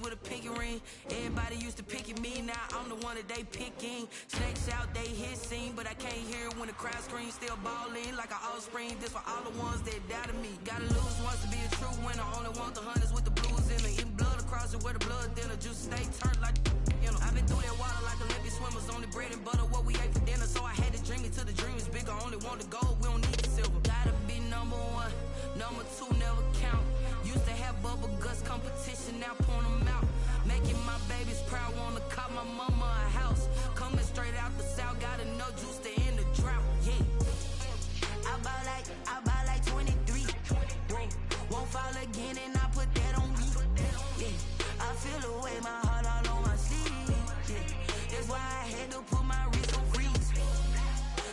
with a pinky ring. Everybody used to pick at me, now I'm the one that they picking. Snakes out, they hissing, but I can't hear it when the crowd screams. Still balling like an offspring. This for all the ones that doubted me. Gotta lose once to be a true winner. Only want the hunters with the blues in it. Eating blood across it where the blood thinner. Juice stay turned like you know. I've been through that water like Olympic swimmers. Only bread and butter what we ate for dinner. So I had to dream it till the dream is bigger. Only want the gold, we don't need the silver. Gotta be number one, number two never count. Used to have bubble guts competition, now point them out. Making my babies proud, wanna cop my mama a house. Coming straight out the south, got enough juice to end the drought. Yeah, I buy like 23. Won't fall again and I put that on me. Yeah, I feel the way, my heart all on my sleeve. Yeah, that's why I had to put my wrist on freeze.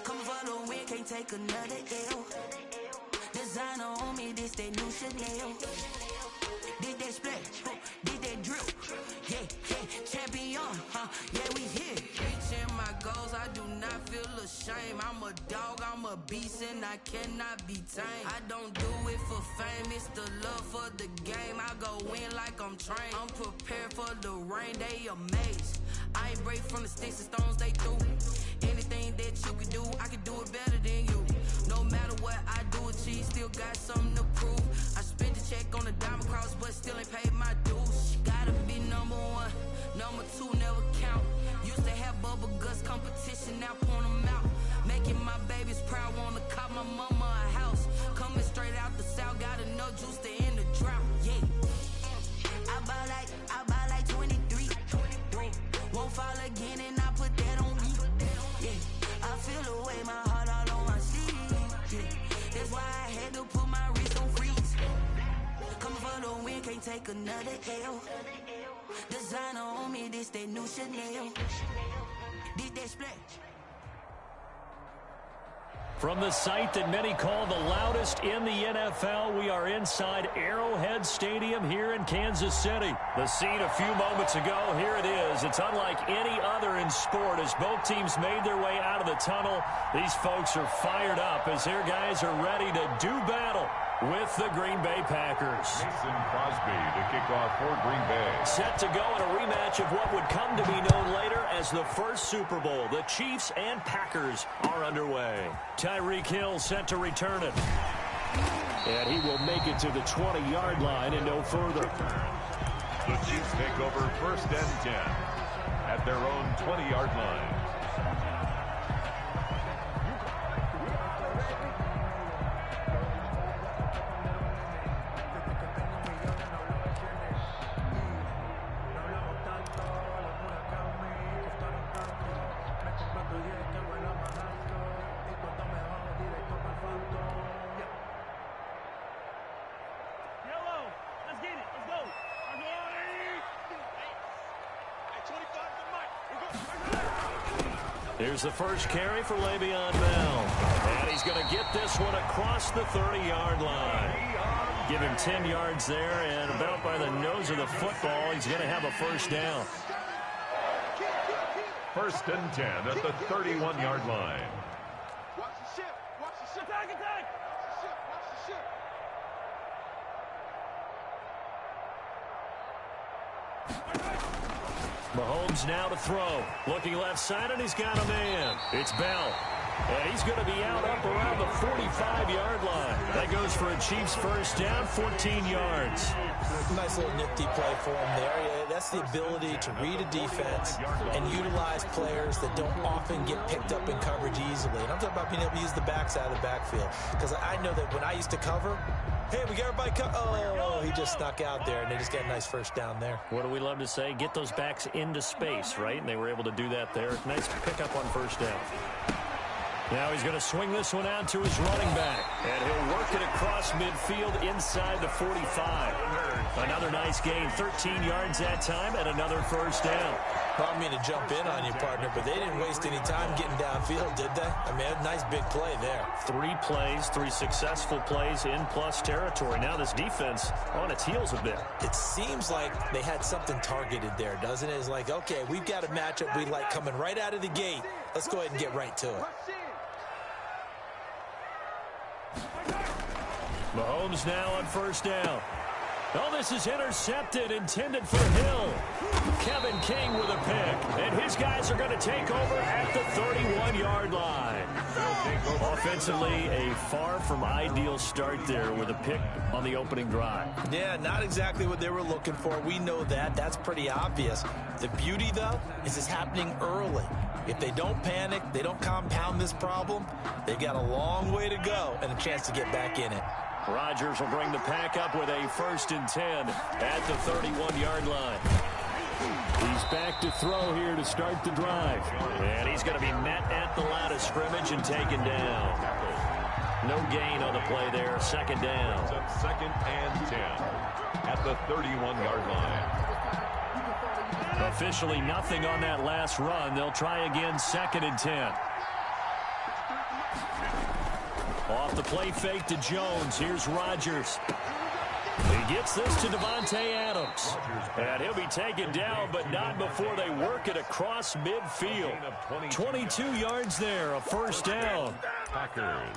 Coming for the win, can't take another L. Designer on me, this that new Chanel. Did that splash, did that drip. Yeah, champion, yeah, we here. Reaching my goals, I do not feel ashamed. I'm a dog, I'm a beast, and I cannot be tamed. I don't do it for fame, it's the love for the game. I go in like I'm trained. I'm prepared for the rain, they amazed. I ain't break from the sticks and stones they threw. Anything that you can do, I can do it better than you. No matter what I do, achieve, still got something to prove. I spent the check on the diamond cross, but still ain't paid my dues. Gotta be number one, number two never count. Used to have bubble guts competition, now point them out. Making my babies proud, wanna cop my mama a house. Coming straight out the south, got enough juice to end the drought. Yeah, I buy like 23. Won't fall again and I put that on me. Yeah, I feel the way, my heart all on my sleeve. Yeah, that's why I had to put my wrist on freeze. Coming for the win, can't take another L. Designer on me, this that new Chanel. Did that splash. From the site that many call the loudest in the NFL, we are inside Arrowhead Stadium here in Kansas City. The scene a few moments ago, here it is. It's unlike any other in sport as both teams made their way out of the tunnel. These folks are fired up as their guys are ready to do battle with the Green Bay Packers. Mason Crosby to kick off for Green Bay. Set to go in a rematch of what would come to be known later as the first Super Bowl. The Chiefs and Packers are underway. Tyreek Hill set to return it. And he will make it to the 20-yard line and no further. The Chiefs take over 1st and 10 at their own 20-yard line. Here's the first carry for Le'Veon Bell. And he's going to get this one across the 30-yard line. Give him 10 yards there, and about by the nose of the football, he's going to have a first down. 1st and 10 at the 31-yard line. Watch the ship. Watch the ship. Attack, attack. Watch the ship. Watch the ship. Mahomes now to throw. Looking left side, and he's got a man. It's Bell. And he's going to be out up around the 45-yard line. That goes for a Chiefs first down, 14 yards. Nice little nifty play for him there. Yeah, that's the ability to read a defense and utilize players that don't often get picked up in coverage easily. And I'm talking about being able to use the backside of the backfield. Because I know that when I used to cover, hey, we got everybody oh, he just snuck out there, and they just got a nice first down there. What do we love to say? Get those backs into space, right? And they were able to do that there. Nice pickup on first down. Now he's going to swing this one out to his running back. And he'll work it across midfield inside the 45. Another nice gain, 13 yards that time, and another first down. Well, I mean to jump in on you, partner, but they didn't waste any time getting downfield, did they? I mean, a nice big play there. 3 plays, 3 successful plays in plus territory. Now this defense on its heels a bit. It seems like they had something targeted there, doesn't it? It's like, okay, we've got a matchup we like coming right out of the gate. Let's go ahead and get right to it. Mahomes now on first down. Oh, this is intercepted, intended for Hill. Kevin King with a pick. And his guys are going to take over at the 31-yard line. Offensively, a far from ideal start there with a pick on the opening drive. Yeah, not exactly what they were looking for. We know that. That's pretty obvious. The beauty, though, is it's happening early. If they don't panic, they don't compound this problem, they've got a long way to go and a chance to get back in it. Rodgers will bring the pack up with a 1st and 10 at the 31-yard line. He's back to throw here to start the drive. And he's going to be met at the line of scrimmage and taken down. No gain on the play there. 2nd down. 2nd and 10 at the 31-yard line. Officially nothing on that last run. They'll try again 2nd and 10. Off the play fake to Jones. Here's Rodgers. He gets this to Devontae Adams. And he'll be taken down, but not before they work it across midfield. 22 yards there, a 1st down. Packers.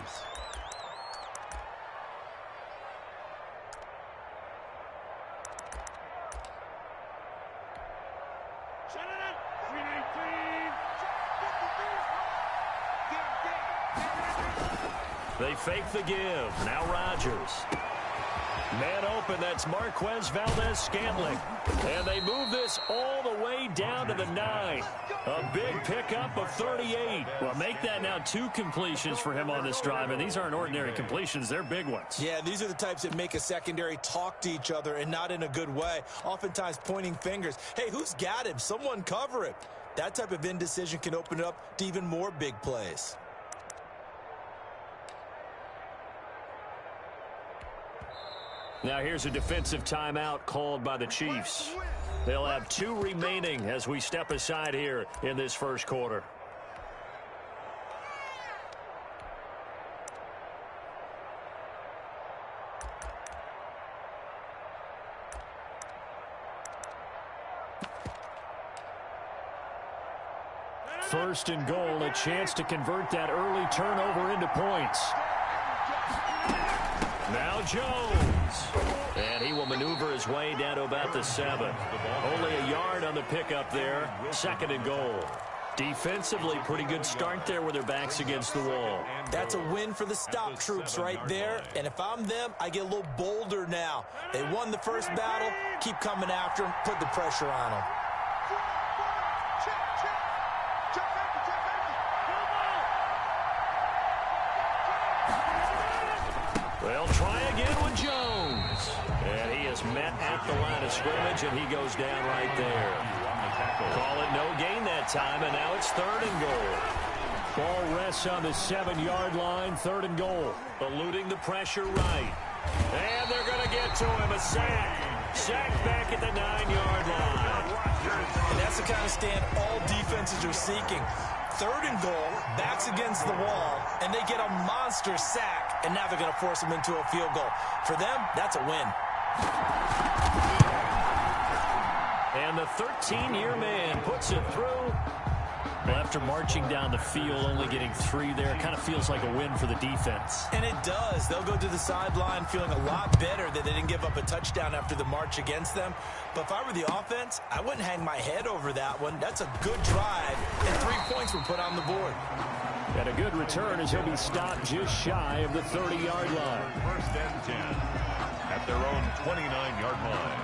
They fake the give. Now Rodgers. Man open, that's Marquez Valdez-Scantling. And they move this all the way down to the 9. A big pickup of 38. Well, make that now 2 completions for him on this drive, and these aren't ordinary completions. They're big ones. Yeah, these are the types that make a secondary talk to each other and not in a good way, oftentimes pointing fingers. Hey, who's got him? Someone cover it. That type of indecision can open it up to even more big plays. Now here's a defensive timeout called by the Chiefs. They'll have 2 remaining as we step aside here in this 1st quarter. First and goal, a chance to convert that early turnover into points. Now Jones. And he will maneuver his way down to about the 7. Only a yard on the pickup there. 2nd and goal. Defensively, pretty good start there with their backs against the wall. That's a win for the stop troops right there. And if I'm them, I get a little bolder now. They won the first battle. Keep coming after them. Put the pressure on them. They'll try again with Jones. And he is met at the line of scrimmage, and he goes down right there. Call it no gain that time, and now it's 3rd and goal. Ball rests on the 7-yard line, 3rd and goal. Eluding the pressure right. And they're going to get to him, a sack. Sack back at the 9-yard line. And that's the kind of stand all defenses are seeking. 3rd and goal, backs against the wall, and they get a monster sack, and now they're going to force them into a field goal. For them, that's a win. And the 13-year man puts it through. Well, after marching down the field, only getting 3 there, it kind of feels like a win for the defense. And it does. They'll go to the sideline feeling a lot better that they didn't give up a touchdown after the march against them. But if I were the offense, I wouldn't hang my head over that one. That's a good drive, and 3 points were put on the board. And a good return as he'll be stopped just shy of the 30-yard line. 1st and 10 at their own 29-yard line.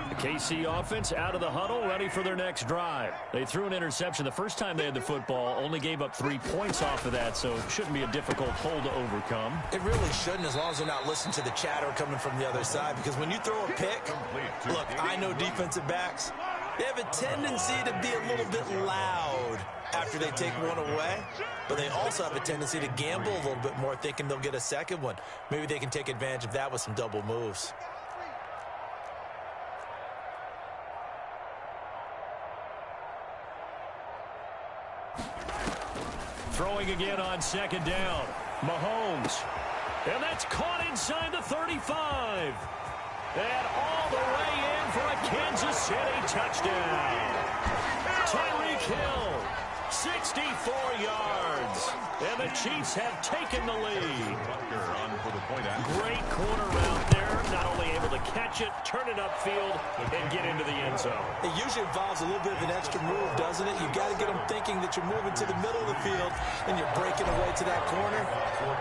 The KC offense out of the huddle, ready for their next drive. They threw an interception the first time they had the football, only gave up 3 points off of that, so it shouldn't be a difficult hole to overcome. It really shouldn't, as long as they're not listening to the chatter coming from the other side, because when you throw a pick, look, I know defensive backs, they have a tendency to be a little bit loud after they take one away, but they also have a tendency to gamble a little bit more, thinking they'll get a second one. Maybe they can take advantage of that with some double moves. Throwing again on 2nd down. Mahomes. And that's caught inside the 35. And all the way in for a Kansas City touchdown. Tyreek Hill 64 yards. And the Chiefs have taken the lead. Great corner route there. Not only able to catch it, turn it upfield, and get into the end zone. It usually involves a little bit of an extra move, doesn't it? You've got to get them thinking that you're moving to the middle of the field and you're breaking away to that corner.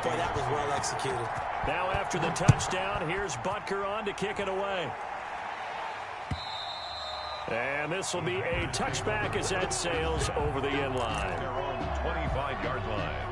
Boy, that was well executed. Now after the touchdown, here's Butker on to kick it away. And this will be a touchback as that sails over the end line. Their own 25-yard line.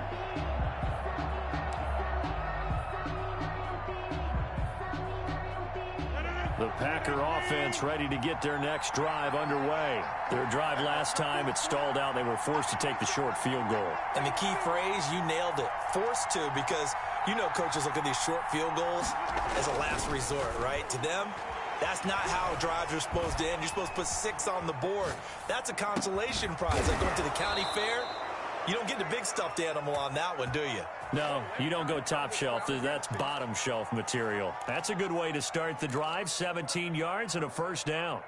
The Packer offense ready to get their next drive underway. Their drive last time, it stalled out. They were forced to take the short field goal. And the key phrase, you nailed it, forced to, because you know coaches look at these short field goals as a last resort, right? To them, that's not how drives are supposed to end. You're supposed to put 6 on the board. That's a consolation prize. Like going to the county fair, you don't get the big stuffed animal on that one, do you? No, you don't go top shelf. That's bottom shelf material. That's a good way to start the drive. 17 yards and a first down.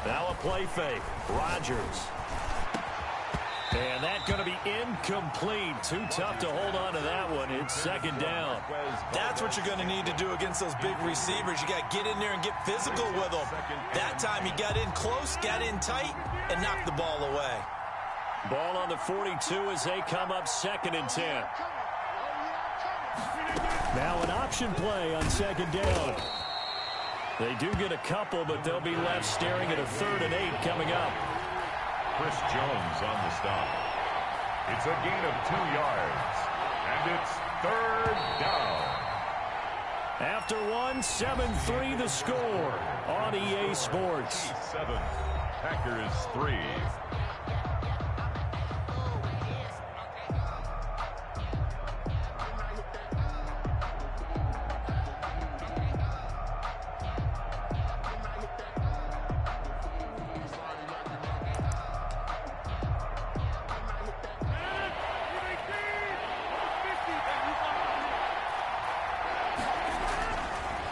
Now a play fake. Rodgers. And that's going to be incomplete. Too tough to hold on to that one. It's second down. That's what you're going to need to do against those big receivers. You got to get in there and get physical with them. That time he got in close, got in tight, and knocked the ball away. Ball on the 42 as they come up 2nd and 10. Now an option play on 2nd down. They do get a couple, but they'll be left staring at a 3rd and 8 coming up. Chris Jones on the stop. It's a gain of 2 yards, and it's 3rd down. After 7-3 the score on EA Sports. 7, Packers 3.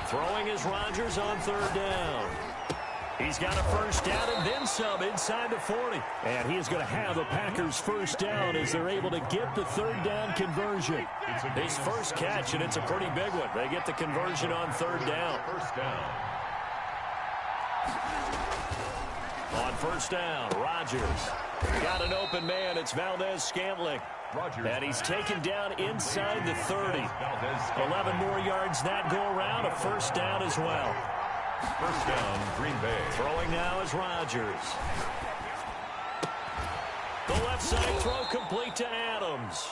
Throwing is Rodgers on 3rd down. He's got a first down and then some inside the 40. And he is going to have the Packers first down as they're able to get the 3rd down conversion. His first catch, and it's a pretty big one. They get the conversion on 3rd down. First down. On 1st down, Rodgers. Got an open man. It's Valdez-Scantling. And he's taken down inside the 30. 11 more yards that go around. A first down as well. First down, Green Bay. Throwing now is Rodgers. The left side throw complete to Adams.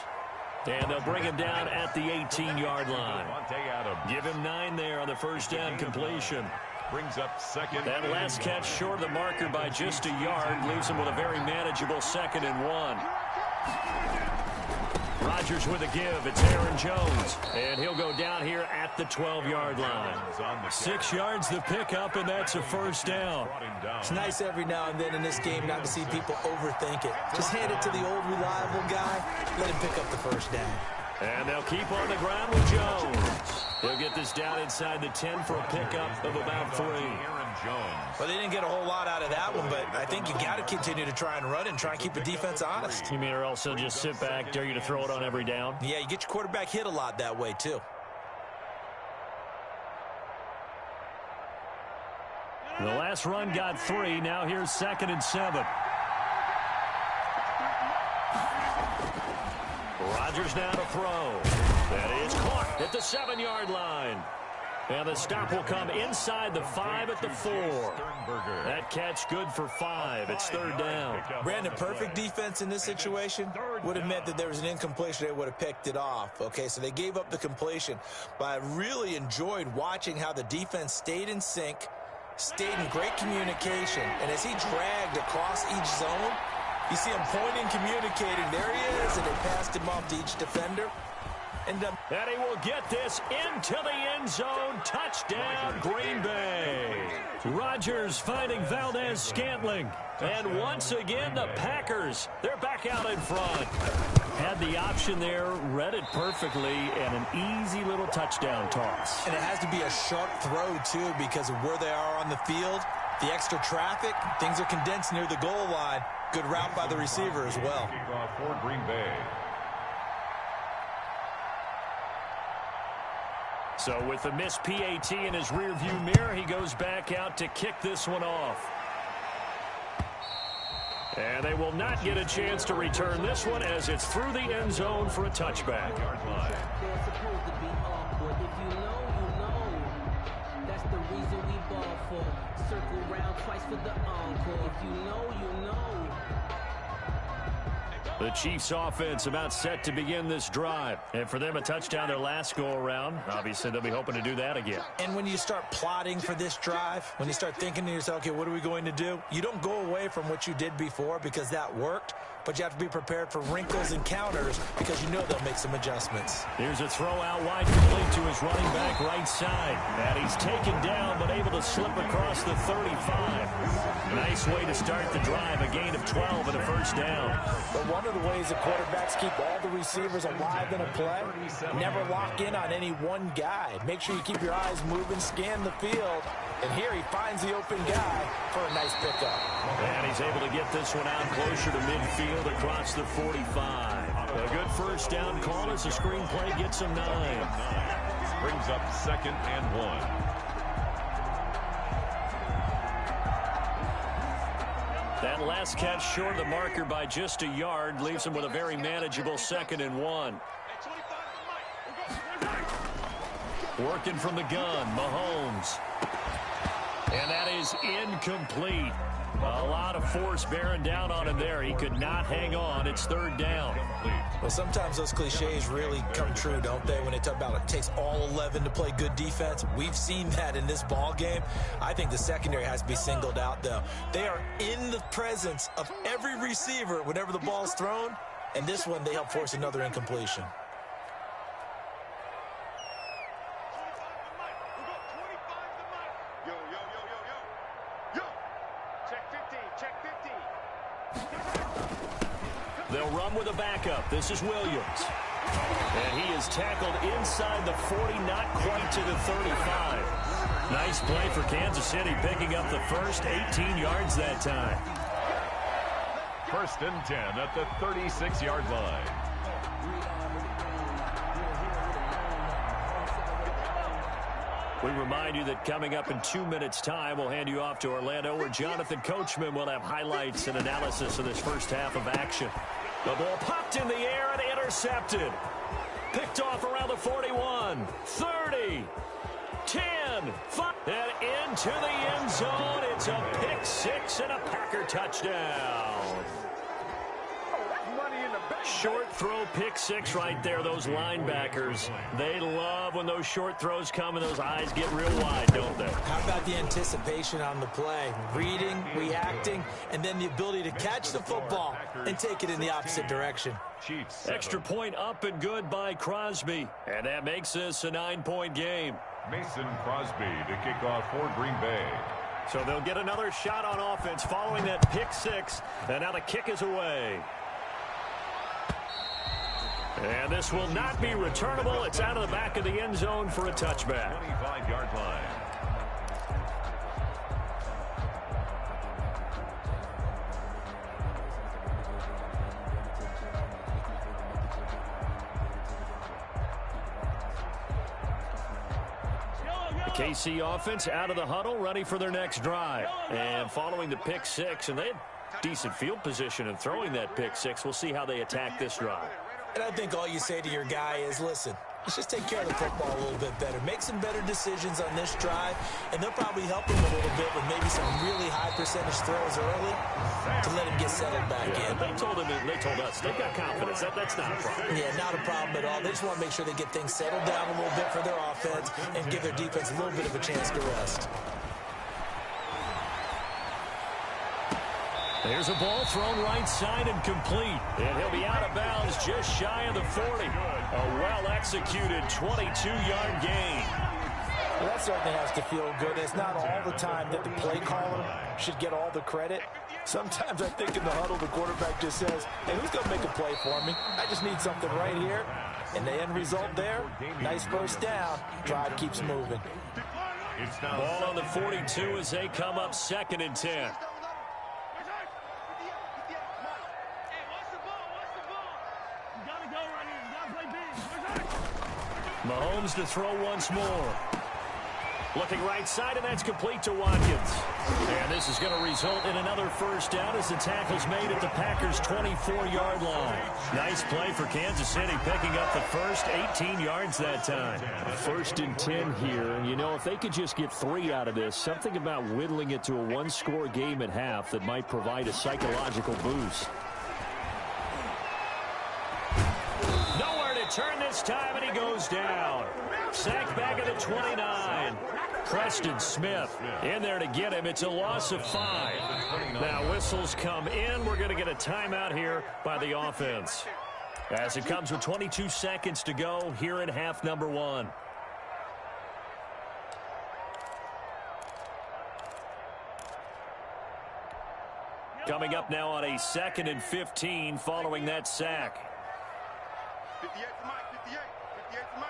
And they'll bring him down at the 18-yard line. Give him 9 there on the first down completion. Brings up 2nd. That last catch short of the marker by just a yard leaves him with a very manageable 2nd and 1. Rodgers with a give. It's Aaron Jones. And he'll go down here at the 12-yard line. 6 yards the pickup, and that's a first down. It's nice every now and then in this game not to see people overthink it. Just hand it to the old reliable guy. Let him pick up the first down. And they'll keep on the ground with Jones. They'll get this down inside the 10 for a pickup of about 3. Well, they didn't get a whole lot out of that one, but I think you got to continue to try and run and try and keep the defense honest. You mean or else they'll just sit back, dare you to throw it on every down? Yeah, you get your quarterback hit a lot that way, too. The last run got 3. Now here's 2nd and 7. Rodgers now to throw. That is caught at the 7-yard line. And the stop will come inside the 5 at the 4. That catch good for 5. It's 3rd down. Brandon, perfect defense in this situation would have meant that there was an incompletion. They would have picked it off. Okay, so they gave up the completion. But I really enjoyed watching how the defense stayed in sync, stayed in great communication. And as he dragged across each zone, you see him pointing, communicating. There he is, and they passed him off to each defender. And he will get this into the end zone. Touchdown, Green Bay. Rodgers finding Valdez-Scantling. And once again, the Packers, they're back out in front. Had the option there, read it perfectly, and an easy little touchdown toss. And it has to be a sharp throw, too, because of where they are on the field. The extra traffic, things are condensed near the goal line. Good route by the receiver as well. For Green Bay. So with the missed PAT in his rearview mirror, he goes back out to kick this one off. And they will not get a chance to return this one as it's through the end zone for a touchback. They're supposed to be awkward. If you know, you know. That's the reason we ball for. Circle round twice for the encore. If you know, you know. The Chiefs offense about set to begin this drive. And for them, a touchdown their last go-around. Obviously, they'll be hoping to do that again. And when you start plotting for this drive, when you start thinking to yourself, okay, what are we going to do? You don't go away from what you did before because that worked, but you have to be prepared for wrinkles and counters because you know they'll make some adjustments. Here's a throw out wide complete to his running back right side. And he's taken down but able to slip across the 35. Nice way to start the drive, a gain of 12 and a first down. But one of the ways the quarterbacks keep all the receivers alive in a play, never lock in on any one guy. Make sure you keep your eyes moving, scan the field. And here he finds the open guy for a nice pickup. And he's able to get this one out closer to midfield across the 45. A good first down call as the screenplay gets him 9. Brings up 2nd and 1. That last catch short of the marker by just a yard leaves him with a very manageable 2nd and 1. Working from the gun, Mahomes. And that is incomplete. A lot of force bearing down on him there. He could not hang on. It's 3rd down. Well, sometimes those cliches really come true, don't they? When they talk about it takes all 11 to play good defense. We've seen that in this ball game. I think the secondary has to be singled out, though. They are in the presence of every receiver whenever the ball's thrown. And this one, they help force another incompletion. They'll run with a backup. This is Williams. And he is tackled inside the 40, not quite to the 35. Nice play for Kansas City, picking up the first 18 yards that time. 1st and 10 at the 36-yard line. We remind you that coming up in 2 minutes' time, we'll hand you off to Orlando, where Jonathan Coachman will have highlights and analysis of this first half of action. The ball popped in the air and intercepted. Picked off around the 41, 30, 10, 5, and into the end zone. It's a pick 6 and a Packer touchdown. Short throw, pick 6 right there. Those linebackers, they love when those short throws come and those eyes get real wide, don't they? How about the anticipation on the play? Reading, reacting, and then the ability to catch the football and take it in the opposite direction. Extra point up and good by Crosby. And that makes this a 9-point game. Mason Crosby to kick off for Green Bay. So they'll get another shot on offense following that pick 6. And now the kick is away. And this will not be returnable. It's out of the back of the end zone for a touchback. 25-yard line. The KC offense out of the huddle, ready for their next drive. And following the pick 6, and they had decent field position in throwing that pick 6. We'll see how they attack this drive. And I think all you say to your guy is, listen, let's just take care of the football a little bit better. Make some better decisions on this drive, and they'll probably help him a little bit with maybe some really high percentage throws early to let him get settled back in. They told us they've got confidence. That's not a problem. Yeah, not a problem at all. They just want to make sure they get things settled down a little bit for their offense and give their defense a little bit of a chance to rest. There's a ball thrown right side and complete. And he'll be out of bounds just shy of the 40. A well-executed 22-yard gain. Well, that certainly has to feel good. It's not all the time that the play caller should get all the credit. Sometimes I think in the huddle, the quarterback just says, hey, who's going to make a play for me? I just need something right here. And the end result there, nice first down. Drive keeps moving. Ball on the 42 as they come up 2nd and 10. Mahomes to throw once more. Looking right side, and that's complete to Watkins. And this is going to result in another first down as the tackle's made at the Packers' 24-yard line. Nice play for Kansas City, picking up the first 18 yards that time. 1st and 10 here, and you know, if they could just get 3 out of this, something about whittling it to a one-score game at half that might provide a psychological boost. Nowhere to turn this time, and he goes down. Sacked back at the 29. Preston Smith in there to get him. It's a loss of 5. Now whistles come in. We're going to get a timeout here by the offense. As it comes with 22 seconds to go here in half number 1. Coming up now on a 2nd and 15 following that sack. 58 to Mike, 58 to Mike.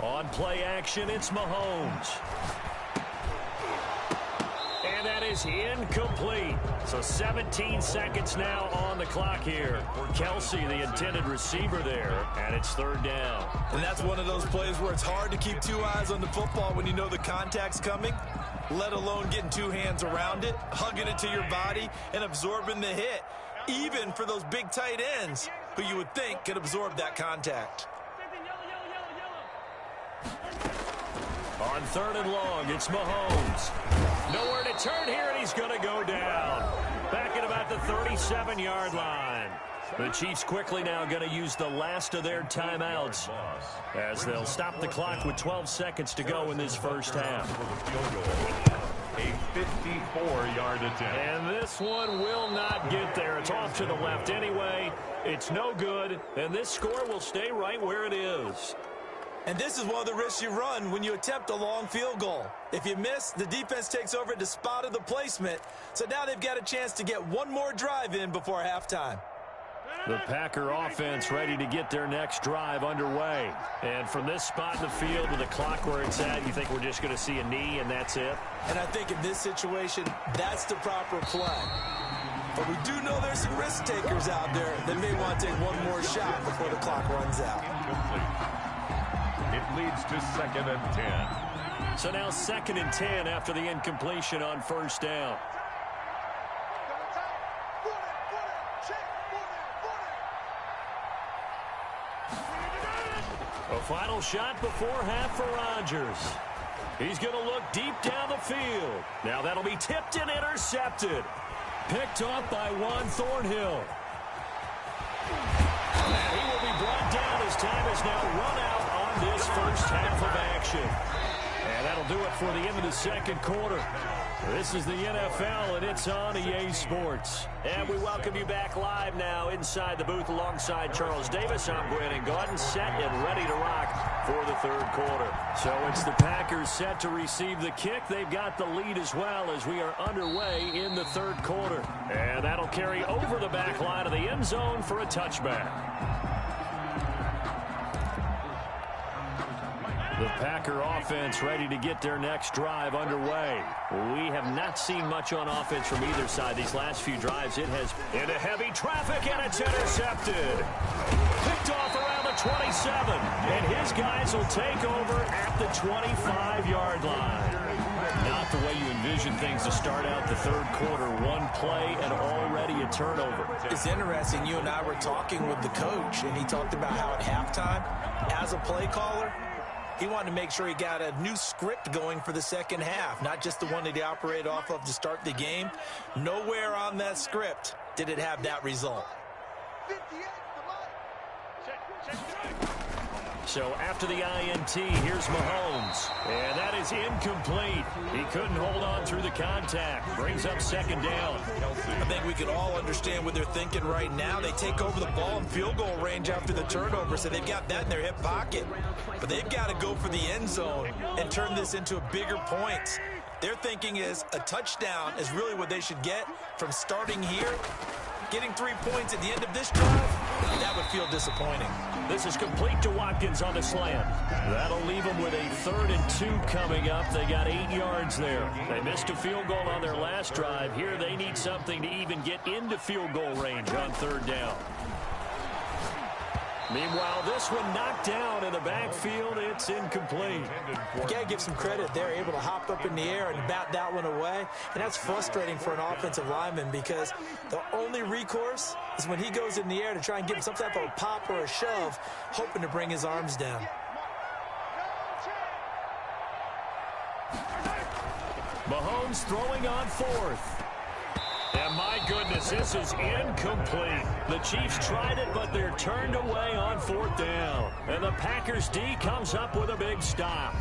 15. On play action, it's Mahomes. And that is incomplete. So 17 seconds now on the clock here. Kelsey, the intended receiver there, and it's 3rd down. And that's one of those plays where it's hard to keep 2 eyes on the football when you know the contact's coming, let alone getting 2 hands around it, hugging it to your body, and absorbing the hit, even for those big tight ends who you would think could absorb that contact. On 3rd and long, it's Mahomes. Nowhere to turn here, and he's going to go down. Back at about the 37-yard line. The Chiefs quickly now going to use the last of their timeouts as they'll stop the clock with 12 seconds to go in this first half. A 54-yard attempt. And this one will not get there. It's off to the left anyway. It's no good, and this score will stay right where it is. And this is one of the risks you run when you attempt a long field goal. If you miss, the defense takes over at the spot of the placement. So now they've got a chance to get one more drive in before halftime. The Packer offense ready to get their next drive underway. And from this spot in the field with the clock where it's at, you think we're just going to see a knee and that's it? And I think in this situation, that's the proper play. But we do know there's some risk takers out there that may want to take one more shot before the clock runs out. It leads to 2nd and 10. So now 2nd and 10 after the incompletion on 1st down. A final shot before half for Rodgers. He's going to look deep down the field. Now that'll be tipped and intercepted. Picked off by Juan Thornhill. And he will be brought down as time has now run out on this first half of action. And that'll do it for the end of the 2nd quarter. This is the NFL, and it's on EA Sports. And we welcome you back live now inside the booth alongside Charles Davis. I'm Brandon Gaudin, set and ready to rock for the 3rd quarter. So it's the Packers set to receive the kick. They've got the lead as well as we are underway in the 3rd quarter. And that'll carry over the back line of the end zone for a touchback. The Packer offense ready to get their next drive underway. We have not seen much on offense from either side these last few drives. It has into heavy traffic, and it's intercepted. Picked off around the 27, and his guys will take over at the 25-yard line. Not the way you envision things to start out the 3rd quarter. One play and already a turnover. It's interesting. You and I were talking with the coach, and he talked about how at halftime, as a play caller, he wanted to make sure he got a new script going for the 2nd half, not just the one that he operated off of to start the game. Nowhere on that script did it have that result. So after the INT, here's Mahomes. And that is incomplete. He couldn't hold on through the contact. Brings up second down. I think we can all understand what they're thinking right now. They take over the ball in field goal range after the turnover, so they've got that in their hip pocket. But they've got to go for the end zone and turn this into a bigger point. Their thinking is a touchdown is really what they should get from starting here. Getting 3 points at the end of this drive, that would feel disappointing. This is complete to Watkins on the slant. That'll leave them with a 3rd and 2 coming up. They got 8 yards there. They missed a field goal on their last drive. Here they need something to even get into field goal range on 3rd down. Meanwhile, this one knocked down in the backfield. It's incomplete. You got to give some credit. They're able to hop up in the air and bat that one away. And that's frustrating for an offensive lineman because the only recourse is when he goes in the air to try and give some type of a pop or a shove, hoping to bring his arms down. Mahomes throwing on 4th. And my goodness, this is incomplete. The Chiefs tried it, but they're turned away on 4th down. And the Packers D comes up with a big stop.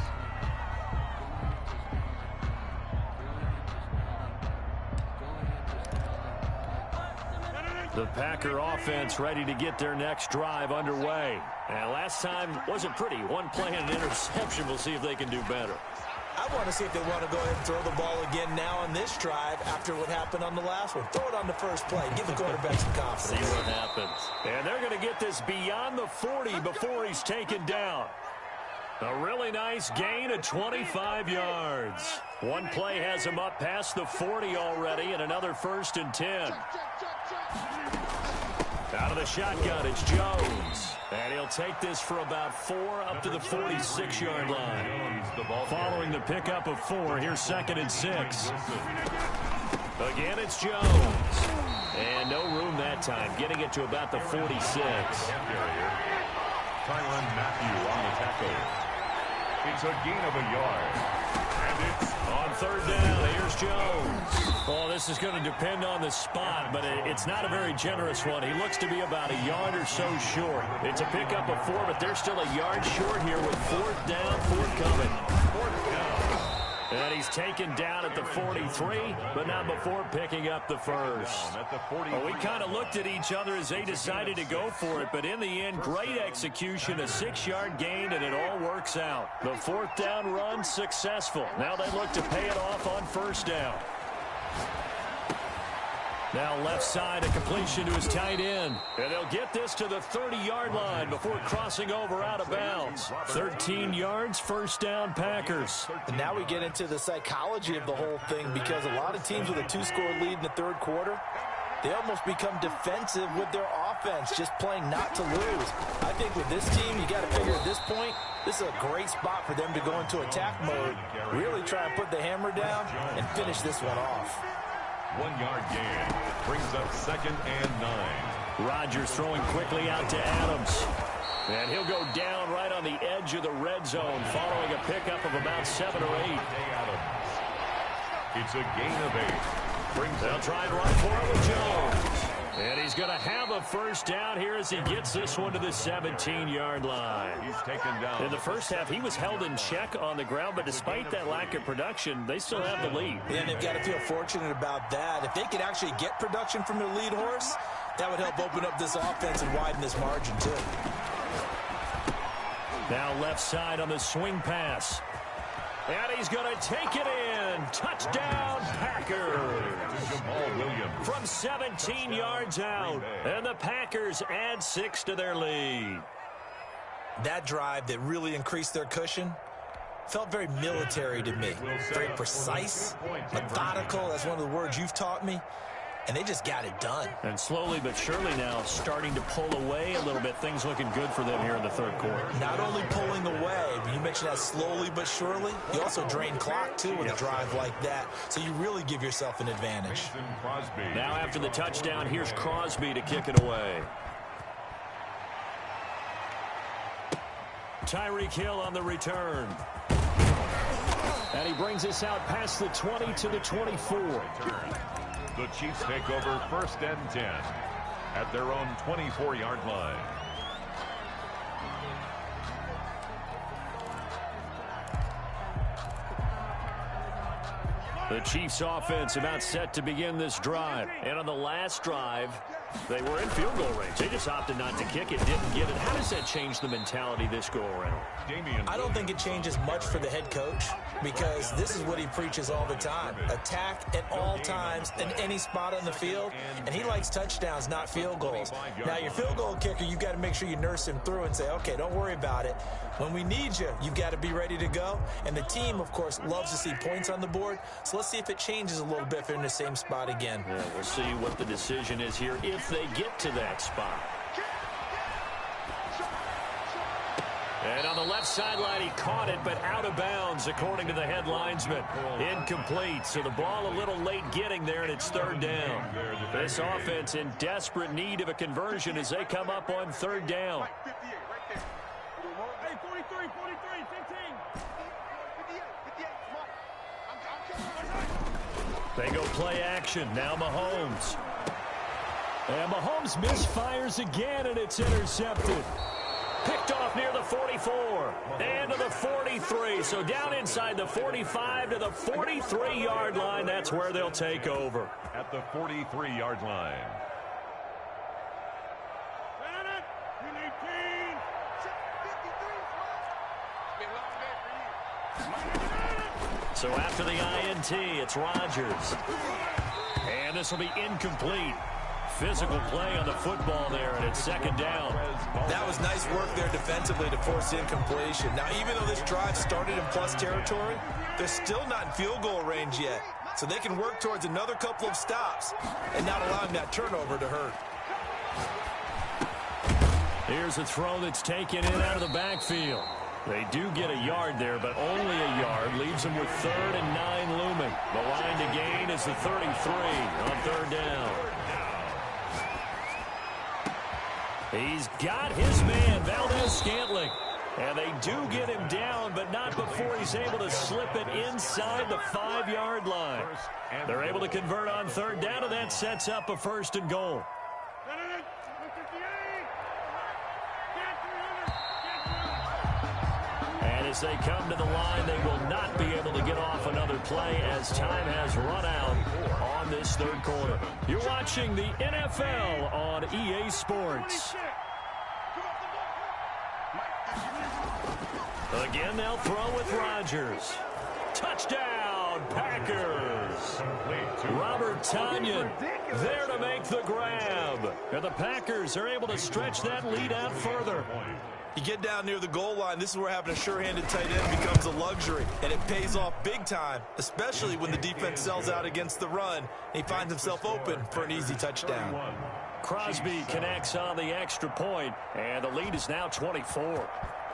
The Packer offense ready to get their next drive underway. And last time wasn't pretty. One play and an interception. We'll see if they can do better. I want to see if they want to go ahead and throw the ball again now on this drive after what happened on the last one. Throw it on the first play. Give the quarterback some confidence. See what happens. And they're going to get this beyond the 40 before he's taken down. A really nice gain of 25 yards. One play has him up past the 40 already, and another 1st and 10. Out of the shotgun, it's Jones. And he'll take this for about 4 up to the 46-yard line. Following the pickup of 4, here's 2nd and 6. Again, it's Jones. And no room that time, getting it to about the 46. Tyrann Mathieu on the tackle. It's a gain of a yard. And it's on 3rd down. Here's Jones. Oh, this is going to depend on the spot, but it's not a very generous one. He looks to be about a yard or so short. It's a pickup of 4, but they're still a yard short here with 4th down, 4th coming. 4th down. And he's taken down at the 43, but not before picking up the first. Well, we kind of looked at each other as they decided to go for it, but in the end, great execution, a 6-yard gain, and it all works out. The 4th down run successful. Now they look to pay it off on 1st down. Now left side, a completion to his tight end. And they'll get this to the 30-yard line before crossing over out of bounds. 13 yards, 1st down, Packers. And now we get into the psychology of the whole thing because a lot of teams with a 2-score lead in the 3rd quarter, they almost become defensive with their offense, just playing not to lose. I think with this team, you got to figure at this point, this is a great spot for them to go into attack mode, really try and put the hammer down and finish this one off. 1-yard gain brings up 2nd and 9. Rodgers throwing quickly out to Adams. And he'll go down right on the edge of the red zone following a pickup of about 7 or 8. It's a gain of 8. They'll try and run for it with Jones. And he's going to have a 1st down here as he gets this one to the 17-yard line. He's taken down. In the first half, he was held in check on the ground, but despite that lack of production, they still have the lead. And they've got to feel fortunate about that. If they could actually get production from their lead horse, that would help open up this offense and widen this margin, too. Now left side on the swing pass. And he's going to take it in. Touchdown, Packers. From 17 yards out. And the Packers add 6 to their lead. That drive that really increased their cushion felt very military to me. Very precise, methodical. That's one of the words you've taught me. And they just got it done. And slowly but surely now starting to pull away a little bit. Things looking good for them here in the 3rd quarter. Not only pulling away, but you mentioned that slowly but surely. You also drain clock, too, with a drive like that. So you really give yourself an advantage. Now after the touchdown, here's Crosby to kick it away. Tyreek Hill on the return. And he brings us out past the 20 to the 24. The Chiefs take over 1st and 10 at their own 24-yard line. The Chiefs offense about set to begin this drive. And on the last drive, they were in field goal range. They just opted not to kick it, didn't get it. How does that change the mentality this go around? I don't think it changes much for the head coach because this is what he preaches all the time. Attack at all times in any spot on the field, and he likes touchdowns, not field goals. Now, your field goal kicker, you've got to make sure you nurse him through and say, okay, don't worry about it. When we need you, you've got to be ready to go. And the team, of course, loves to see points on the board. So let's see if it changes a little bit if they're in the same spot again. Yeah, we'll see what the decision is here if they get to that spot. And on the left sideline, he caught it, but out of bounds, according to the head linesman. Incomplete, so the ball a little late getting there, and it's third down. This offense in desperate need of a conversion as they come up on third down. Hey, 43, 15. They go play action. Now Mahomes. And Mahomes misfires again, and it's intercepted. Picked off near the 44 and to the 43. So down inside the 45 to the 43-yard line. That's where they'll take over. At the 43-yard line. So after the INT, it's Rodgers. And this will be incomplete. Physical play on the football there, and it's second down. That was nice work there defensively to force incompletion. Now, even though this drive started in plus territory, they're still not in field goal range yet. So they can work towards another couple of stops and not allowing that turnover to hurt. Here's a throw that's taken in out of the backfield. They do get a yard there, but only a yard. Leaves them with 3rd and 9 looming. The line to gain is the 33 on third down. He's got his man, Valdez-Scantling. And they do get him down, but not before he's able to slip it inside the 5-yard line. They're able to convert on third down, and that sets up a 1st and goal. And as they come to the line, they will not be able to get off another play as time has run out on this third quarter. You're watching the NFL on EA Sports. Again, they'll throw with Rodgers. Touchdown, Packers. Robert Tonyan there to make the grab. And the Packers are able to stretch that lead out further. You get down near the goal line, this is where having a sure-handed tight end becomes a luxury, and it pays off big time, especially when the defense sells out against the run, and he finds himself open for an easy touchdown. Crosby connects on the extra point, and the lead is now 24.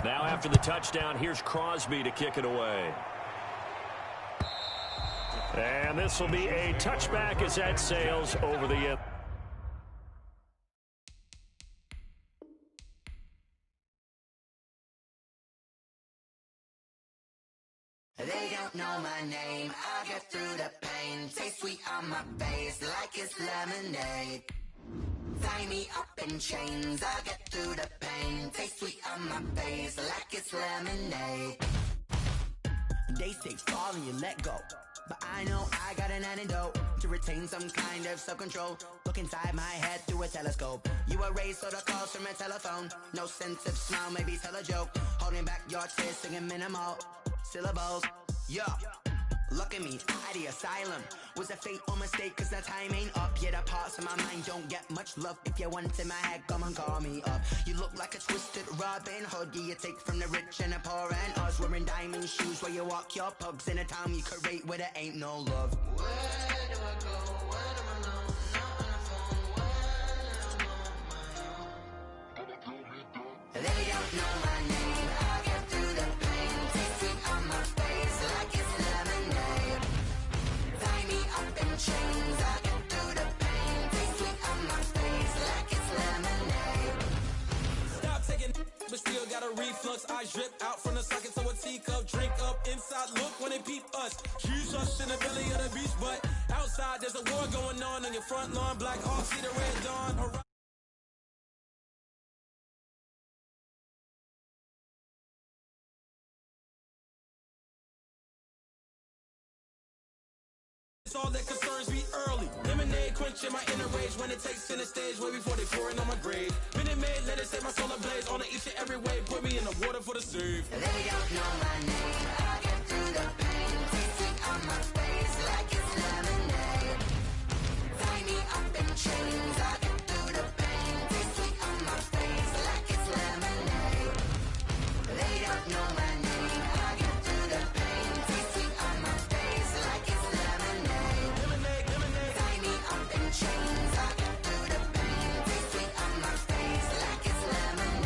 Now after the touchdown, here's Crosby to kick it away. And this will be a touchback as that sails over the end. They don't know my name, I get through the pain. Taste sweet on my face like it's lemonade. Tie me up in chains, I get through the pain. Taste sweet on my face like it's lemonade. They say fall and you let go, but I know I got an antidote to retain some kind of self-control. Look inside my head through a telescope. You erase all the calls from a telephone. No sense of smile, maybe tell a joke. Holding back your tears, singing minimal syllables. Yeah, look at me, at the asylum. Was a fate or mistake, cause the time ain't up. Yeah, the parts of my mind don't get much love. If you want in my head, come and call me up. You look like a twisted Robin Hood. Yeah, you take from the rich and the poor and us. Wearing diamond shoes where you walk your pugs. In a town you create where there ain't no love. Where do I go? When I'm alone? Not on the phone. When I'm on my own. They don't know my name. I get through the pain. Taste sweet on my face like it's lemonade. Tie me up in chains. I get through the pain. Taste sweet on my face like it's lemonade. Stop taking, but still got a reflux. I drip out from the socket to a teacup. Drink up inside. Look when they peep us. Huge us in the belly of the beach, but outside there's a war going on your front lawn. Black Hawk, see the red dawn. that's all that concerns me early. Lemonade quenching my inner rage when it takes center stage way before they pour it on my grave. Minute Maid, let it set my soul ablaze on each and every way. Put me in the water for the save. They don't know my name. I get through the pain. Tasting on my face like it's lemonade. Tie me up in chains. I get through the pain. Tasting on my face like it's lemonade. They don't know my name. I get through the pain. Tasting on my face like it's lemonade. Lemonade, lemonade. Tie me up in chains. I get through the pain. Tasting on my face like it's lemonade.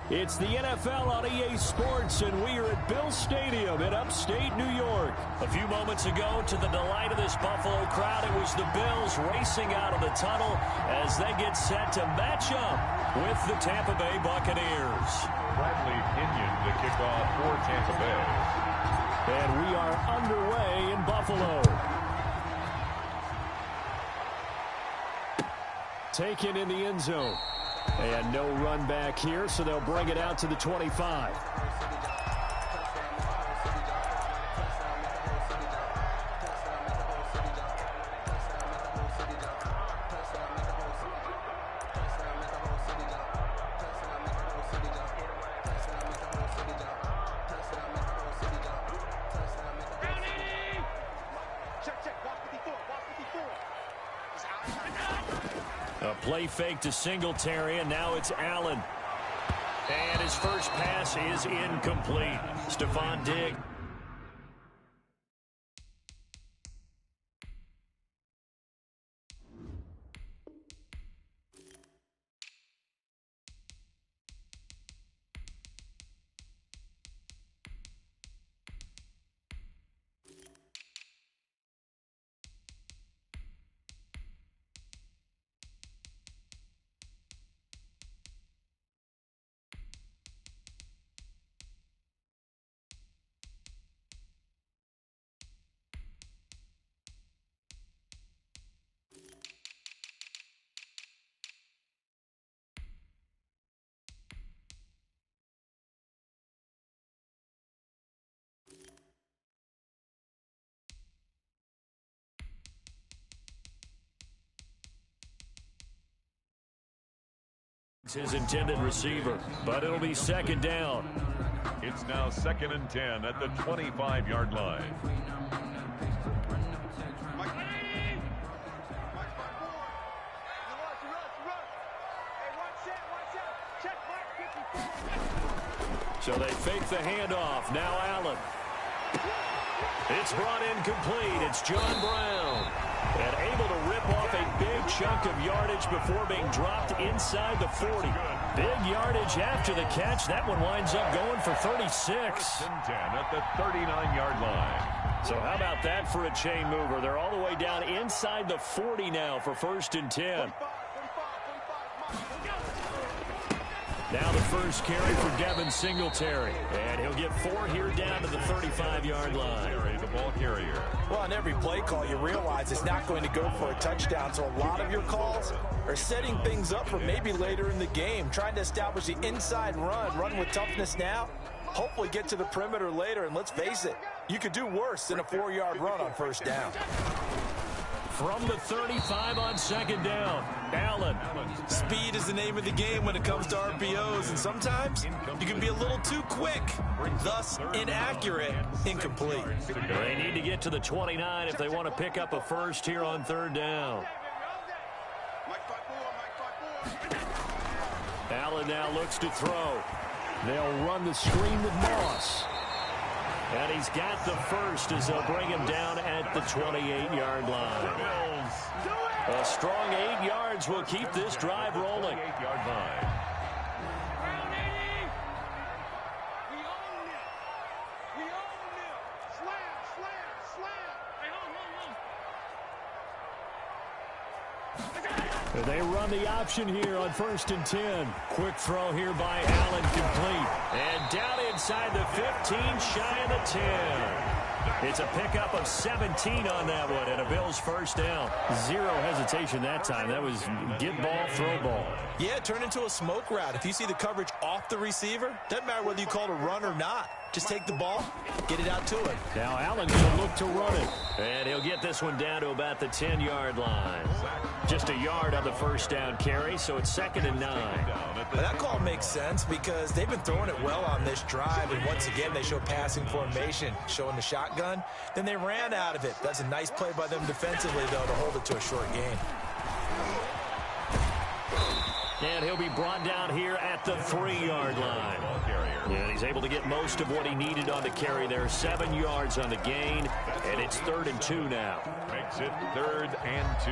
It's the NFL on EA Sports, and we are at Bill Stadium in upstate New York. A few moments ago, to the delight of this Buffalo crowd, it was the Bills racing out of the tunnel as they get set to match up with the Tampa Bay Buccaneers. Bradley Pinion to kick off for Tampa Bay. And we are underway in Buffalo. Taken in the end zone. And no run back here, so they'll bring it out to the 25. A play fake to Singletary, and now it's Allen. And his first pass is incomplete. Stephon Diggs. His intended receiver, but it'll be second down. It's now 2nd and 10 at the 25-yard line. So they fake the handoff. Now Allen. It's brought in complete. It's John Brown. And able to rip off a big chunk of yardage before being dropped inside the 40. Big yardage after the catch. That one winds up going for 36. 1st and 10 at the 39-yard line. So how about that for a chain mover? They're all the way down inside the 40 now for 1st and 10. Now the first carry for Devin Singletary. And he'll get 4 here down to the 35-yard line. The ball carrier. Well, on every play call, you realize it's not going to go for a touchdown. So a lot of your calls are setting things up for maybe later in the game, trying to establish the inside run with toughness now, hopefully get to the perimeter later. And let's face it, you could do worse than a 4-yard run on 1st down. From the 35 on 2nd down, Allen. Speed is the name of the game when it comes to RPOs, and sometimes you can be a little too quick, thus inaccurate, incomplete. They need to get to the 29 if they want to pick up a first here on 3rd down. Allen now looks to throw. They'll run the screen with Moss. And he's got the first as they'll bring him down at the 28-yard line. A strong 8 yards will keep this drive rolling. 8-yard line. They run the option here on 1st and 10. Quick throw here by Allen, complete. And down inside the 15, shy of the 10. It's a pickup of 17 on that one, and a Bills first down. Zero hesitation that time. That was get ball, throw ball. Yeah, turn into a smoke route. If you see the coverage off the receiver, doesn't matter whether you call it a run or not. Just take the ball, get it out to him. Now Allen will look to run it. And he'll get this one down to about the 10-yard line. Just a yard on the first down carry, so it's 2nd and 9. Well, that call makes sense because they've been throwing it well on this drive, and once again they show passing formation, showing the shotgun. Then they ran out of it. That's a nice play by them defensively, though, to hold it to a short gain. And he'll be brought down here at the 3-yard line. And he's able to get most of what he needed on the carry there. 7 yards on the gain, and it's 3rd and 2 now. Makes it 3rd and 2.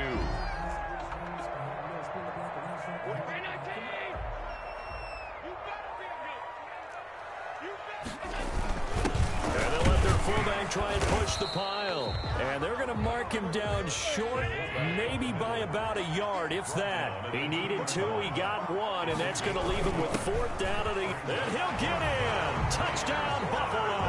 And they'll let their fullback try and push the pile. And they're going to mark him down short, maybe by about a yard, if that. He needed 2, he got 1, and that's going to leave him with 4th down at and he'll get in. Touchdown, Buffalo.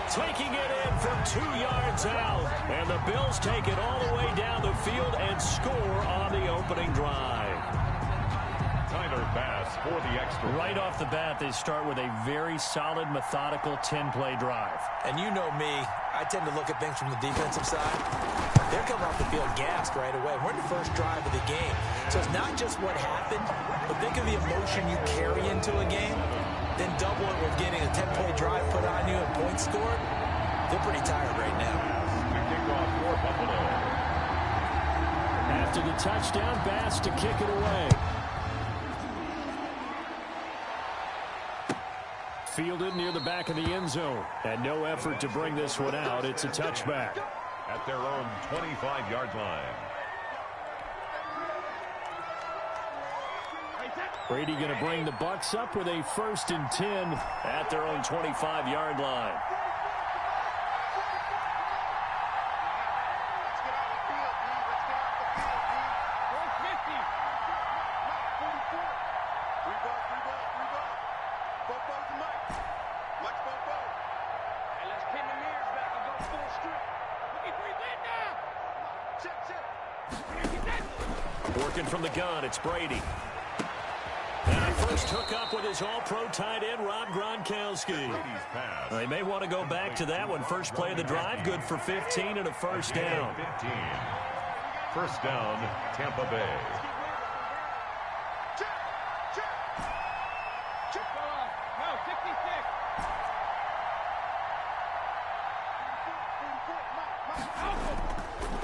Taking it in from 2 yards out. And the Bills take it all the way down the field and score on the opening drive. Bass for the extra. Right off the bat, they start with a very solid, methodical 10-play drive. And you know me, I tend to look at things from the defensive side. They're coming off the field gassed right away. We're in the first drive of the game. So it's not just what happened, but think of the emotion you carry into a game. Then double it with getting a 10-play drive put on you and points scored. They're pretty tired right now. The kickoff for Buffalo. After the touchdown, Bass to kick it away. Fielded near the back of the end zone. And no effort to bring this one out. It's a touchback. At their own 25-yard line. Brady going to bring the Bucs up with a 1st and 10 at their own 25-yard line. Working from the gun, it's Brady. And first hook up with his all-pro tight end, Rob Gronkowski. They may want to go back to that one. First play of the drive, good for 15 and a first down. 15. First down, Tampa Bay.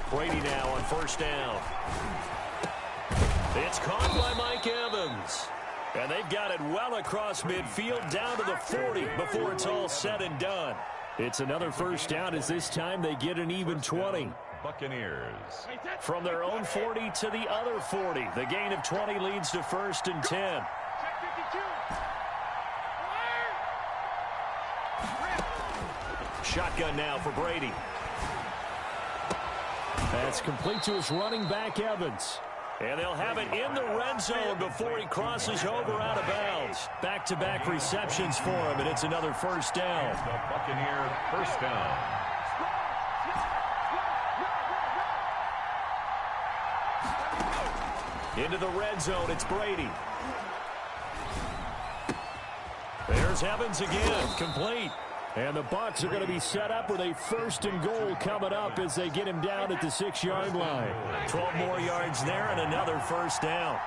Brady now on first down. It's caught by Mike Evans. And they've got it well across midfield down to the 40 before it's all said and done. It's another first down as this time they get an even 20. Buccaneers. From their own 40 to the other 40. The gain of 20 leads to 1st and 10. Shotgun now for Brady. That's complete to his running back, Evans. And they'll have it in the red zone before he crosses over out of bounds. Back-to-back receptions for him, and it's another first down. The Buccaneer first down. Into the red zone, it's Brady. There's Evans again, complete. And the Bucs are going to be set up with a 1st and goal coming up as they get him down at the 6-yard line. 12 more yards there and another first down.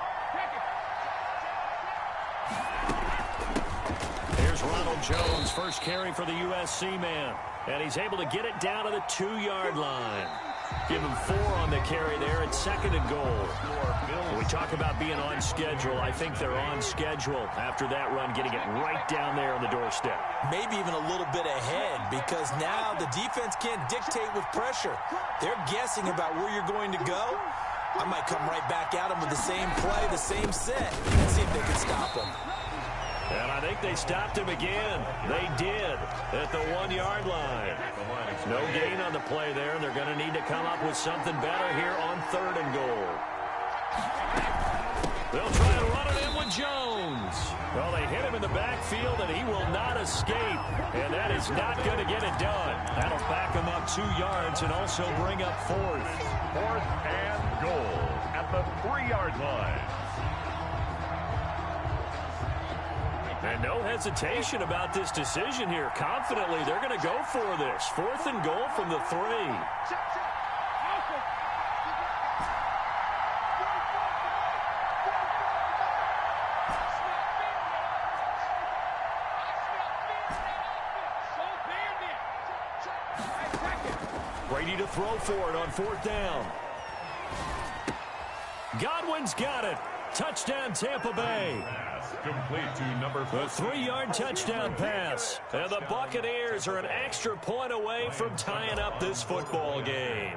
Here's Ronald Jones, first carry for the USC man. And he's able to get it down to the 2-yard line. Give him 4 on the carry there at 2nd and goal. When we talk about being on schedule, I think they're on schedule after that run, getting it right down there on the doorstep. Maybe even a little bit ahead because now the defense can't dictate with pressure. They're guessing about where you're going to go. I might come right back at them with the same play, the same set, and see if they can stop them. And I think they stopped him again. They did at the 1-yard line. No gain on the play there, and they're going to need to come up with something better here on 3rd and goal. They'll try and run it in with Jones. Well, they hit him in the backfield, and he will not escape. And that is not going to get it done. That'll back him up 2 yards and also bring up 4th. 4th and goal at the 3-yard line. And no hesitation about this decision here. Confidently, they're going to go for this. 4th and goal from the 3. Brady to throw for it on 4th down. Godwin's got it. Touchdown, Tampa Bay. Complete to number 4. A 3-yard touchdown pass. And the Buccaneers are an extra point away from tying up this football game.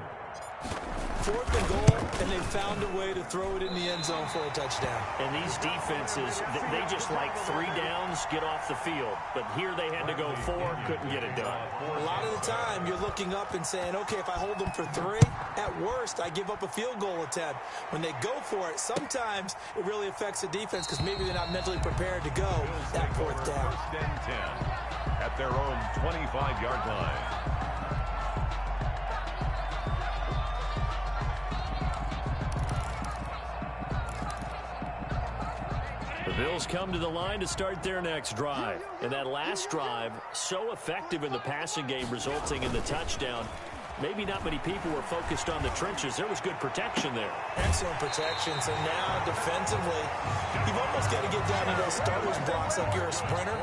4th and goal, and they found a way to throw it in the end zone for a touchdown. And these defenses, they just like 3 downs, get off the field. But here they had to go 4, couldn't get it done. A lot of the time, you're looking up and saying, okay, if I hold them for 3, at worst, I give up a field goal attempt. When they go for it, sometimes it really affects the defense because maybe they're not mentally prepared to go that 4th down. 1st and 10 at their own 25-yard line. The Bills come to the line to start their next drive. And that last drive, so effective in the passing game, resulting in the touchdown. Maybe not many people were focused on the trenches. There was good protection there. Excellent protection. So now, defensively, you've almost got to get down to those starters blocks like you're a sprinter.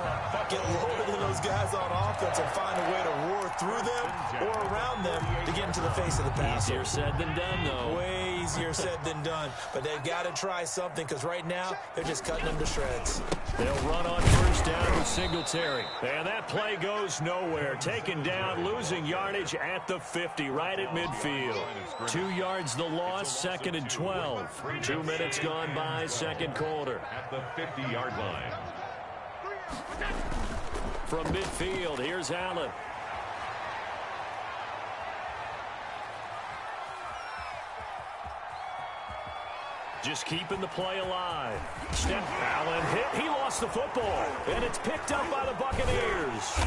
Get lower than those guys on offense and find a way to roar through them or around them to get into the face of the passer. Easier said than done, though. Way easier said than done. But they've got to try something because right now, they're just cutting them to shreds. They'll run on 1st down with Singletary. And that play goes nowhere. Taken down, losing yardage at the 50, right at midfield. 2 yards the loss, 2nd and 12. 2 minutes gone by, 2nd quarter. At the 50-yard line. From midfield, here's Allen. Just keeping the play alive. Step Allen hit. He lost the football. And it's picked up by the Buccaneers.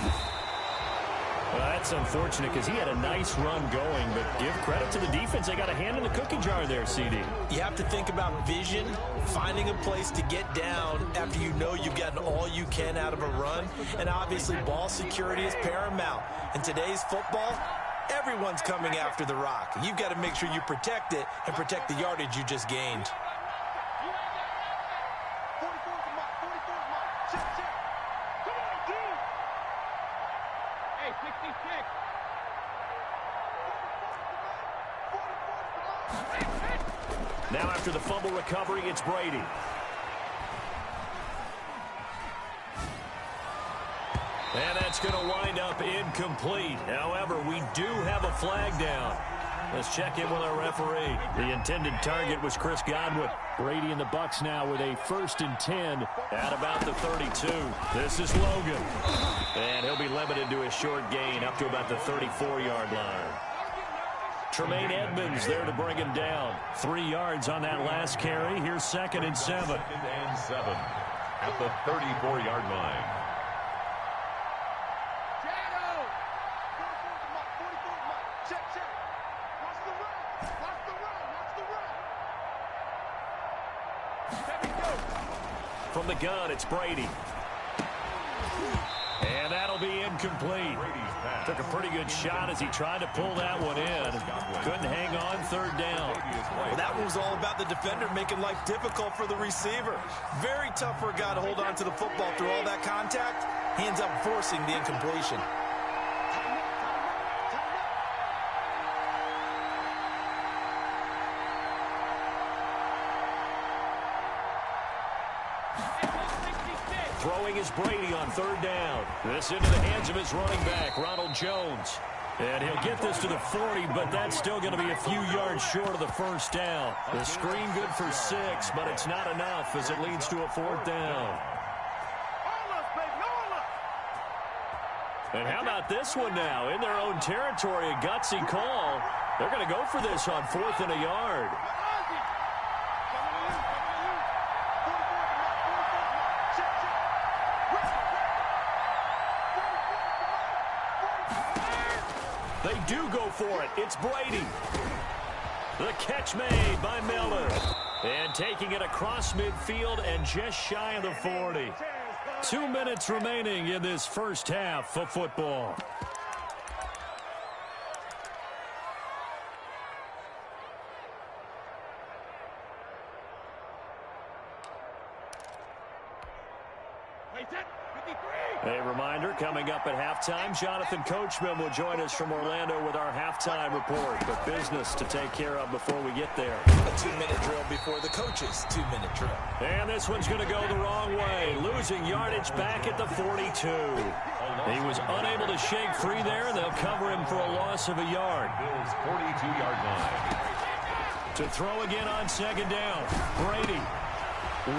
Well, that's unfortunate because he had a nice run going, but give credit to the defense. They got a hand in the cookie jar there, CD. You have to think about vision, finding a place to get down after you know you've gotten all you can out of a run, and obviously ball security is paramount. In today's football, everyone's coming after the rock. You've got to make sure you protect it and protect the yardage you just gained. Now after the fumble recovery, it's Brady. And that's going to wind up incomplete. However, we do have a flag down. Let's check in with our referee. The intended target was Chris Godwin. Brady and the Bucs now with a 1st and 10 at about the 32. This is Logan. And he'll be limited to a short gain up to about the 34-yard line. Tremaine Edmonds there to bring him down. 3 yards on that last carry. Here's 2nd and 7. 2nd and 7 at the 34-yard line. From the gun, it's Brady. And that'll be incomplete. Took a pretty good shot as he tried to pull that one in. Couldn't hang on, 3rd down. Well, that one was all about the defender making life difficult for the receiver. Very tough for a guy to hold on to the football through all that contact. He ends up forcing the incompletion. Throwing is Brady on 3rd down. This into the hands of his running back, Ronald Jones. And he'll get this to the 40, but that's still going to be a few yards short of the 1st down. The screen good for 6, but it's not enough as it leads to a 4th down. And how about this one now? In their own territory, a gutsy call. They're going to go for this on 4th and a yard. They do go for it. It's Brady. The catch made by Miller. And taking it across midfield and just shy of the 40. 2 minutes remaining in this first half of football. A reminder, coming up at halftime, Jonathan Coachman will join us from Orlando with our halftime report. But business to take care of before we get there. A 2-minute drill before the coach's 2-minute drill. And this one's going to go the wrong way. Losing yardage back at the 42. He was unable to shake free there, and they'll cover him for a loss of a yard. Bills 42-yard line. To throw again on second down. Brady.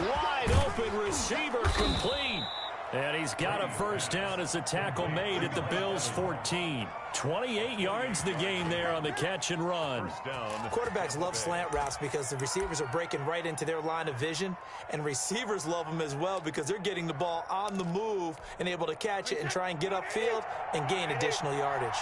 Wide open receiver complete. And he's got a first down as the tackle made at the Bills' 14. 28 yards the gain there on the catch and run. Quarterbacks love slant routes because the receivers are breaking right into their line of vision, and receivers love them as well because they're getting the ball on the move and able to catch it and try and get upfield and gain additional yardage.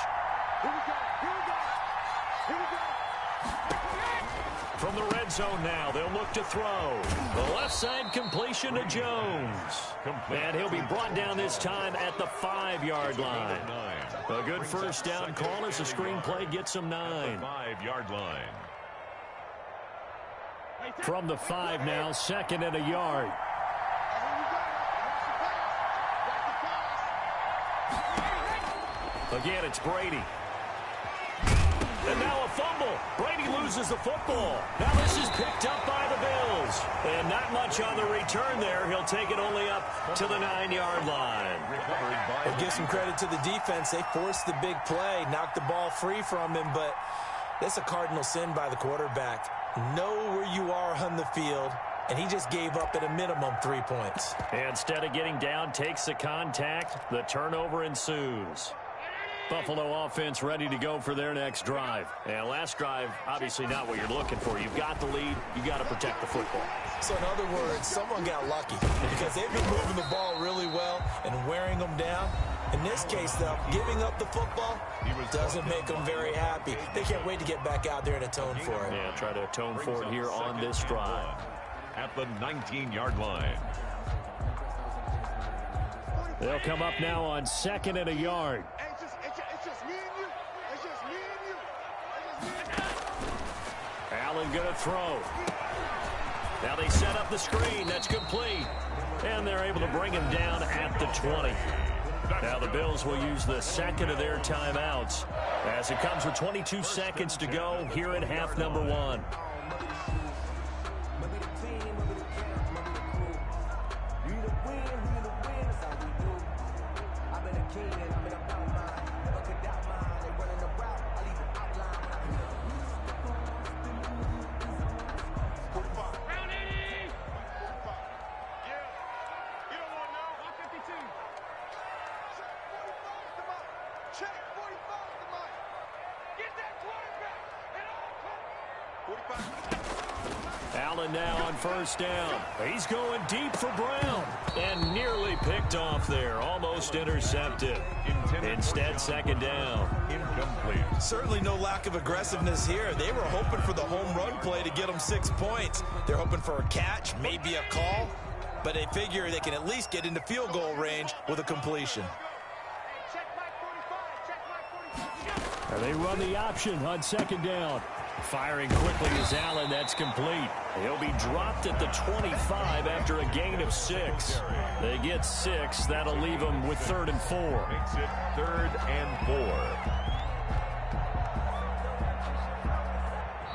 From the red zone now, they'll look to throw. The left side completion to Jones. And he'll be brought down this time at the 5-yard line. A good first down call as the screenplay gets him 9. 5-yard line. From the 5 now, 2nd and a yard. Again, it's Brady. And now a fumble. Brady loses the football. Now this is picked up by the Bills. And not much on the return there. He'll take it only up to the 9-yard line. We'll give some credit to the defense. They forced the big play, knocked the ball free from him, but that's a cardinal sin by the quarterback. Know where you are on the field, and he just gave up at a minimum 3 points. Instead of getting down, takes the contact. The turnover ensues. Buffalo offense ready to go for their next drive. And last drive, obviously not what you're looking for. You've got the lead. You've got to protect the football. So in other words, someone got lucky because they've been moving the ball really well and wearing them down. In this case, though, giving up the football doesn't make them very happy. They can't wait to get back out there and atone for it. Yeah, try to atone for it here on this drive. At the 19-yard line. They'll come up now on 2nd and a yard. Allen going to throw. Now they set up the screen. That's complete. And they're able to bring him down at the 20. Now the Bills will use the 2nd of their timeouts as it comes with 22 seconds to go here in half number 1. Allen now on first down. He's going deep for Brown. And nearly picked off there. Almost intercepted. Instead, 2nd down. Incomplete. Certainly no lack of aggressiveness here. They were hoping for the home run play to get them 6 points. They're hoping for a catch, maybe a call. But they figure they can at least get into field goal range with a completion. They run the option on 2nd down. Firing quickly is Allen. That's complete. He'll be dropped at the 25 after a gain of 6. They get 6. That'll leave them with 3rd and 4. Makes it 3rd and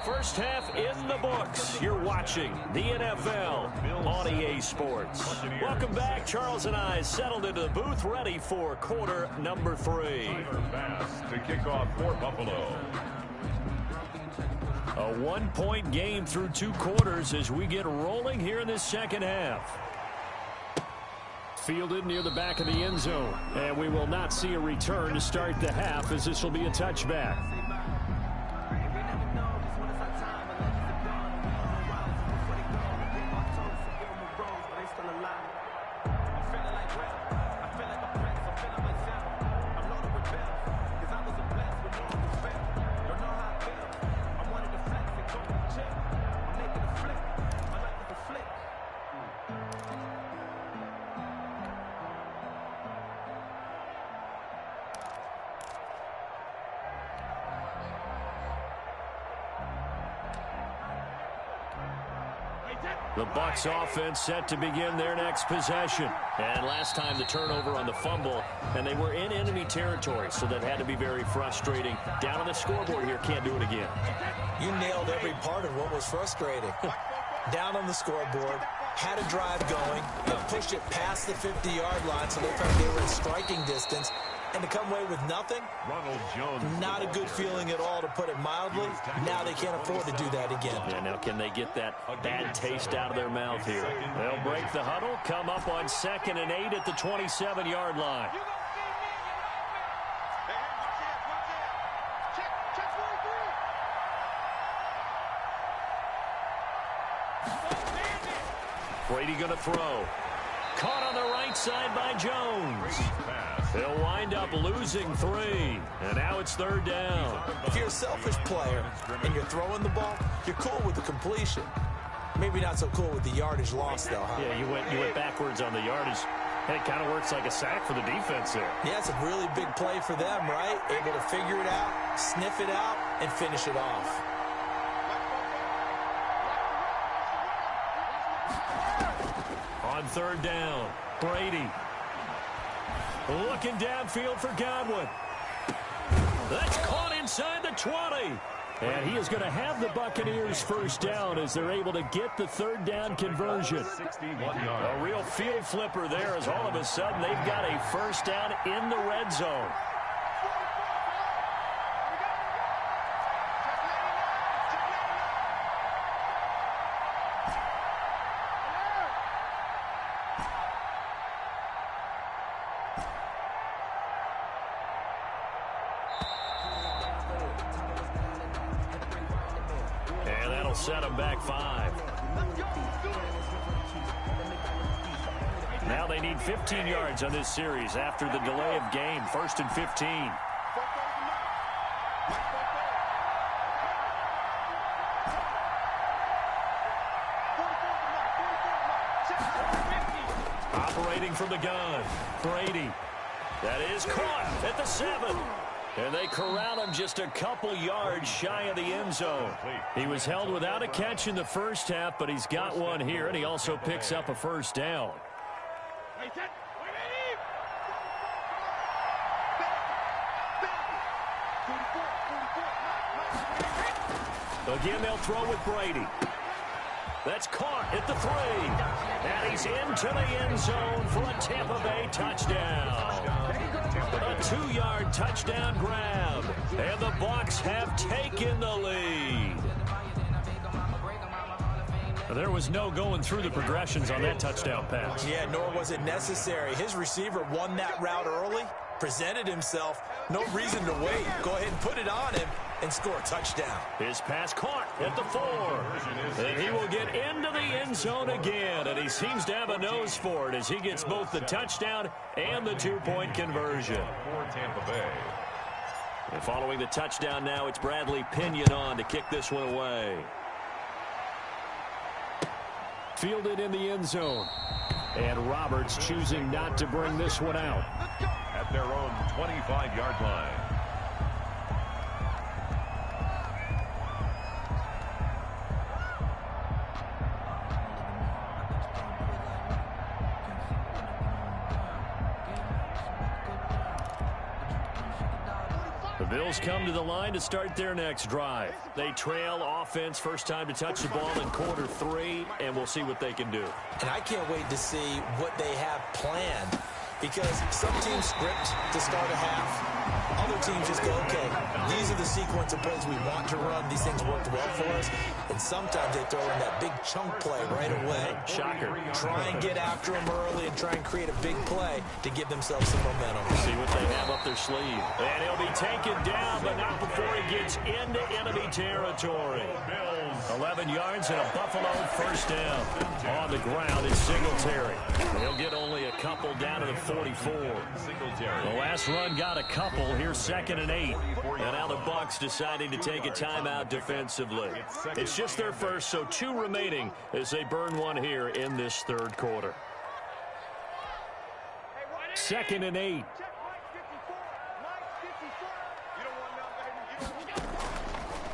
4. First half in the books. You're watching the NFL on EA Sports. Welcome back. Charles and I settled into the booth ready for quarter number 3. Pass to kick off for Buffalo. A 1-point game through 2 quarters as we get rolling here in this second half. Fielded near the back of the end zone. And we will not see a return to start the half, as this will be a touchback. The Bucs offense set to begin their next possession. And last time the turnover on the fumble, and they were in enemy territory, so that had to be very frustrating. Down on the scoreboard here, can't do it again. You nailed every part of what was frustrating. Down on the scoreboard, had a drive going, and pushed it past the 50-yard line, so they felt they were in striking distance. And to come away with nothing, Ronald Jones. Not a good feeling at all, to put it mildly. Now they can't afford to do that again. Yeah, now can they get that bad taste out of their mouth here? They'll break the huddle, come up on 2nd and 8 at the 27-yard line. Brady going to throw. Caught on the right side by Jones. They'll wind up losing 3. And now it's 3rd down. If you're a selfish player and you're throwing the ball, you're cool with the completion. Maybe not so cool with the yardage loss, though, huh? Yeah, you went backwards on the yardage. And it kind of works like a sack for the defense there. Yeah, it's a really big play for them, right? Able to figure it out, sniff it out, and finish it off. On 3rd down, Brady looking downfield for Godwin. That's caught inside the 20. And he is going to have the Buccaneers first down as they're able to get the 3rd down conversion. A real field flipper there, as all of a sudden they've got a first down in the red zone. Set them back 5. Now they need 15 yards on this series after the delay of game. 1st and 15. Operating from the gun, Brady. That is caught at the 7. And they corral him just a couple yards shy of the end zone. He was held without a catch in the first half, but he's got one here, and he also picks up a first down. Again, they'll throw with Brady. That's caught at the 3. And he's into the end zone for a Tampa Bay touchdown. A 2-yard touchdown grab. And the Bucs have taken the lead. There was no going through the progressions on that touchdown pass. Yeah, nor was it necessary. His receiver won that route early, presented himself. No reason to wait. Go ahead and put it on him and score a touchdown. His pass caught at the 4. And he will get into the end zone again. And he seems to have a nose for it as he gets both the touchdown and the 2-point conversion. For Tampa Bay. And following the touchdown now, it's Bradley Pinion on to kick this one away. Fielded in the end zone. And Roberts choosing not to bring this one out. At their own 25-yard line. The Bills come to the line to start their next drive. They trail offense, first time to touch the ball in quarter 3, and we'll see what they can do. And I can't wait to see what they have planned, because some teams script to start a half. Other teams just go, okay, these are the sequence of plays we want to run. These things worked well for us, and sometimes they throw in that big chunk play right away. Shocker. Try and get after them early and try and create a big play to give themselves some momentum. See what they have up their sleeve. And he'll be taken down, but not before he gets into enemy territory. 11 yards and a Buffalo first down. On the ground is Singletary. He'll get only a couple down to the 44. The last run got a couple. Here's 2nd and 8. And now the Bucs deciding to take a timeout defensively. It's just their first, so 2 remaining as they burn one here in this third quarter. 2nd and 8.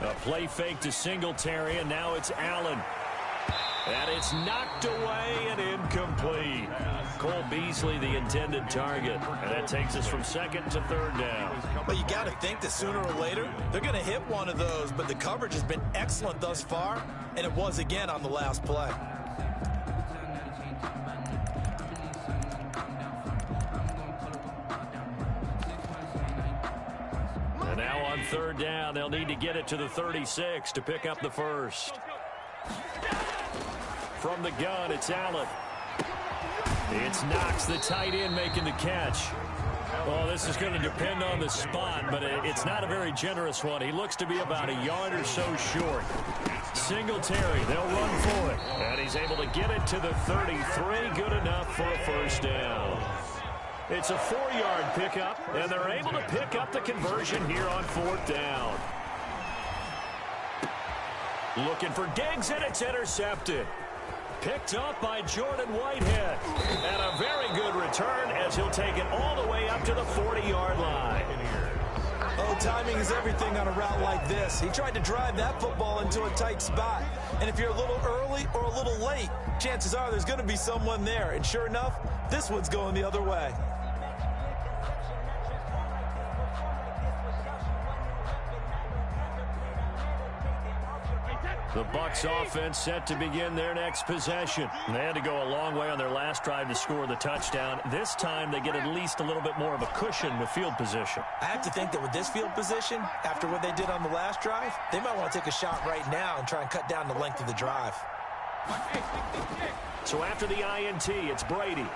A play fake to Singletary, and now it's Allen. And it's knocked away and incomplete. Cole Beasley, the intended target. And that takes us from 2nd to 3rd down. But you got to think that sooner or later, they're going to hit one of those. But the coverage has been excellent thus far, and it was again on the last play. And now on 3rd down, they'll need to get it to the 36 to pick up the first. From the gun, it's Allen. It's Knox, the tight end, making the catch. Well, this is going to depend on the spot, but it's not a very generous one. He looks to be about a yard or so short. Singletary, they'll run for it. And he's able to get it to the 33. Good enough for a first down. It's a 4-yard pickup, and they're able to pick up the conversion here on 4th down. Looking for Diggs, and it's intercepted. Picked up by Jordan Whitehead. And a very good return as he'll take it all the way up to the 40-yard line. Oh, timing is everything on a route like this. He tried to drive that football into a tight spot. And if you're a little early or a little late, chances are there's going to be someone there. And sure enough, this one's going the other way. The Bucs offense set to begin their next possession. They had to go a long way on their last drive to score the touchdown. This time they get at least a little bit more of a cushion with field position. I have to think that with this field position, after what they did on the last drive, they might want to take a shot right now and try and cut down the length of the drive. So after the INT, it's Brady.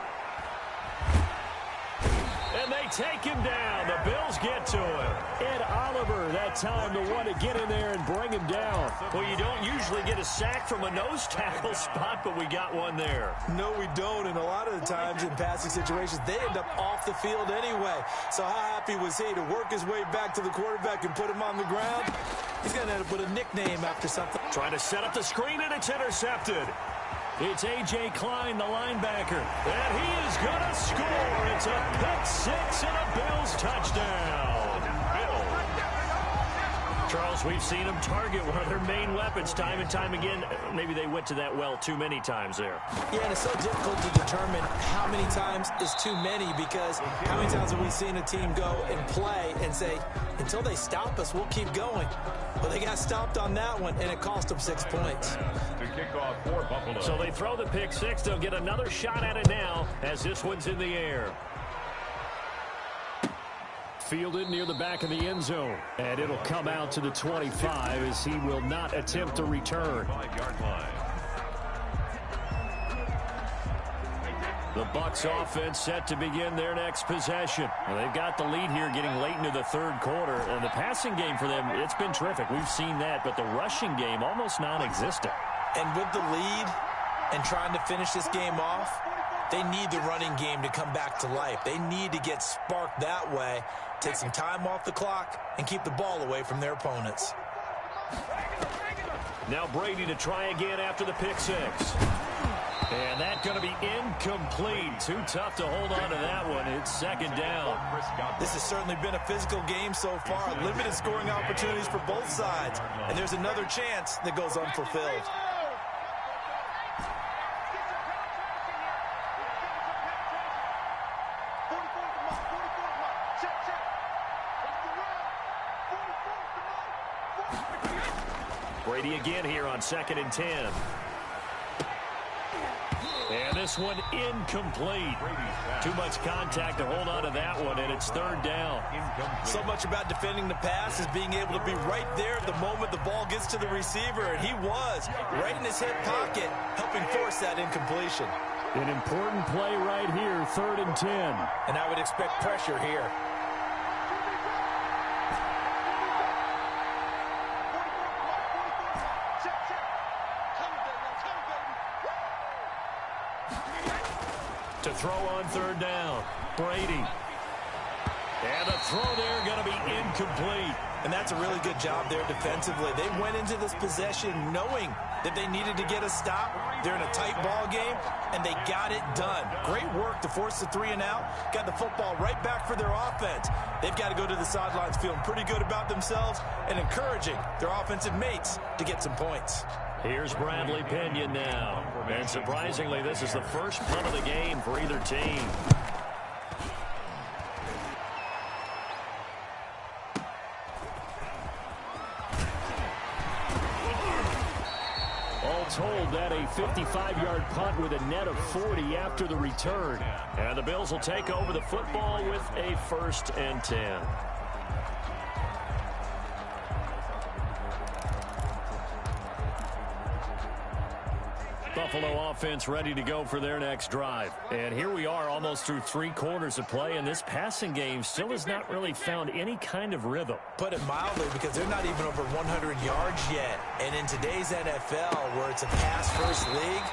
And they take him down. The Bills get to him. Ed Oliver, that time, the one to get in there and bring him down. Well, you don't usually get a sack from a nose tackle spot, but we got one there. No, we don't. And a lot of the times in passing situations, they end up off the field anyway. So how happy was he to work his way back to the quarterback and put him on the ground? He's going to end up with a nickname after something. Trying to set up the screen, and it's intercepted. It's A.J. Klein, the linebacker, and he is going to score. It's a pick-6 and a Bills touchdown. Charles, we've seen them target one of their main weapons time and time again. Maybe they went to that well too many times there. Yeah, and it's so difficult to determine how many times is too many, because how many times have we seen a team go and play and say, until they stop us, we'll keep going. Well, they got stopped on that one, and it cost them 6 points. To kick off for Buffalo. So they throw the pick-6. They'll get another shot at it now as this one's in the air. Fielded near the back of the end zone. And it'll come out to the 25 as he will not attempt to return. 5-yard line. The Bucs offense set to begin their next possession. Well, they've got the lead here getting late into the third quarter. And the passing game for them, it's been terrific. We've seen that. But the rushing game, almost non-existent. And with the lead and trying to finish this game off, they need the running game to come back to life. They need to get sparked that way, take some time off the clock, and keep the ball away from their opponents. Now Brady to try again after the pick-6. And that's going to be incomplete. Too tough to hold on to that one. It's second down. This has certainly been a physical game so far. Limited scoring opportunities for both sides. And there's another chance that goes unfulfilled. Brady again here on 2nd and 10. And this one incomplete. Too much contact to hold on to that one, and it's third down. So much about defending the pass is being able to be right there the moment the ball gets to the receiver, and he was right in his hip pocket, helping force that incompletion. An important play right here, 3rd and 10. And I would expect pressure here. To throw on 3rd down, Brady. And the throw there going to be incomplete. And that's a really good job there defensively. They went into this possession knowing that they needed to get a stop. They're in a tight ball game, and they got it done. Great work to force the 3 and out. Got the football right back for their offense. They've got to go to the sidelines feeling pretty good about themselves and encouraging their offensive mates to get some points. Here's Bradley Pinion now. And surprisingly, this is the first punt of the game for either team. All told, that a 55-yard punt with a net of 40 after the return. And the Bills will take over the football with a 1st and 10. Buffalo offense ready to go for their next drive. And here we are almost through 3 quarters of play, and this passing game still has not really found any kind of rhythm. Put it mildly, because they're not even over 100 yards yet. And in today's NFL, where it's a pass-first league,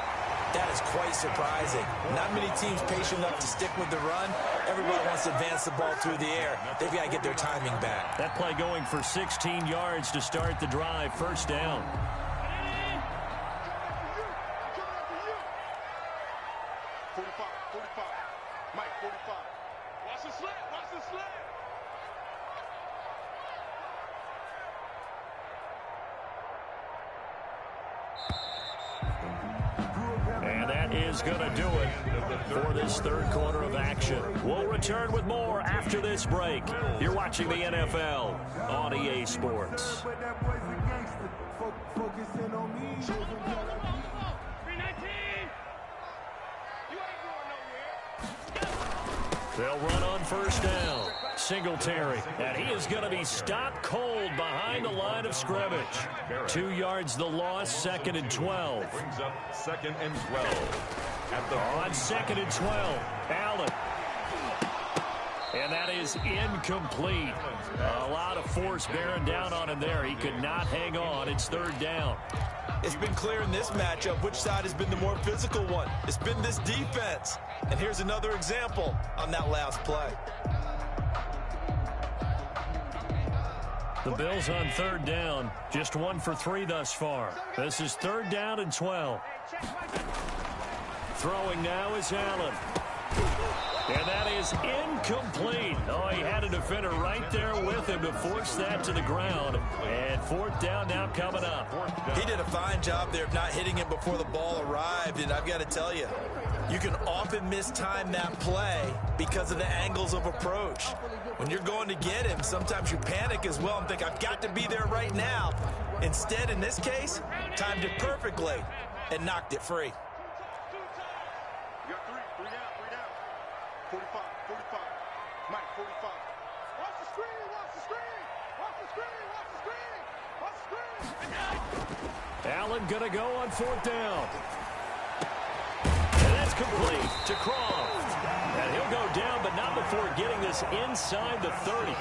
that is quite surprising. Not many teams patient enough to stick with the run. Everybody wants to advance the ball through the air. They've got to get their timing back. That play going for 16 yards to start the drive. 1st down. And that is going to do it for this 3rd quarter of action. We'll return with more after this break. You're watching the NFL on EA Sports. They'll run on 1st down. Singletary, and he is going to be stopped cold behind the line of scrimmage. 2 yards the loss, 2nd and 12. Brings up 2nd and 12. On 2nd and 12, Allen. And that is incomplete. A lot of force bearing down on him there. He could not hang on. It's 3rd down. It's been clear in this matchup which side has been the more physical one. It's been this defense. And here's another example on that last play. The Bills on 3rd down, just 1 for 3 thus far. This is 3rd down and 12. Throwing now is Allen. And that is incomplete. Oh, he had a defender right there with him to force that to the ground. And 4th down now coming up. He did a fine job there of not hitting him before the ball arrived. And I've got to tell you, you can often mistime that play because of the angles of approach. When you're going to get him, sometimes you panic as well and think, I've got to be there right now. Instead, in this case, timed it perfectly and knocked it free. You got 3 down. 45. Mike, 45. Watch the screen. Allen going to go on 4th down. And that's complete to Croft. And he'll go down, but not before getting this inside the 30.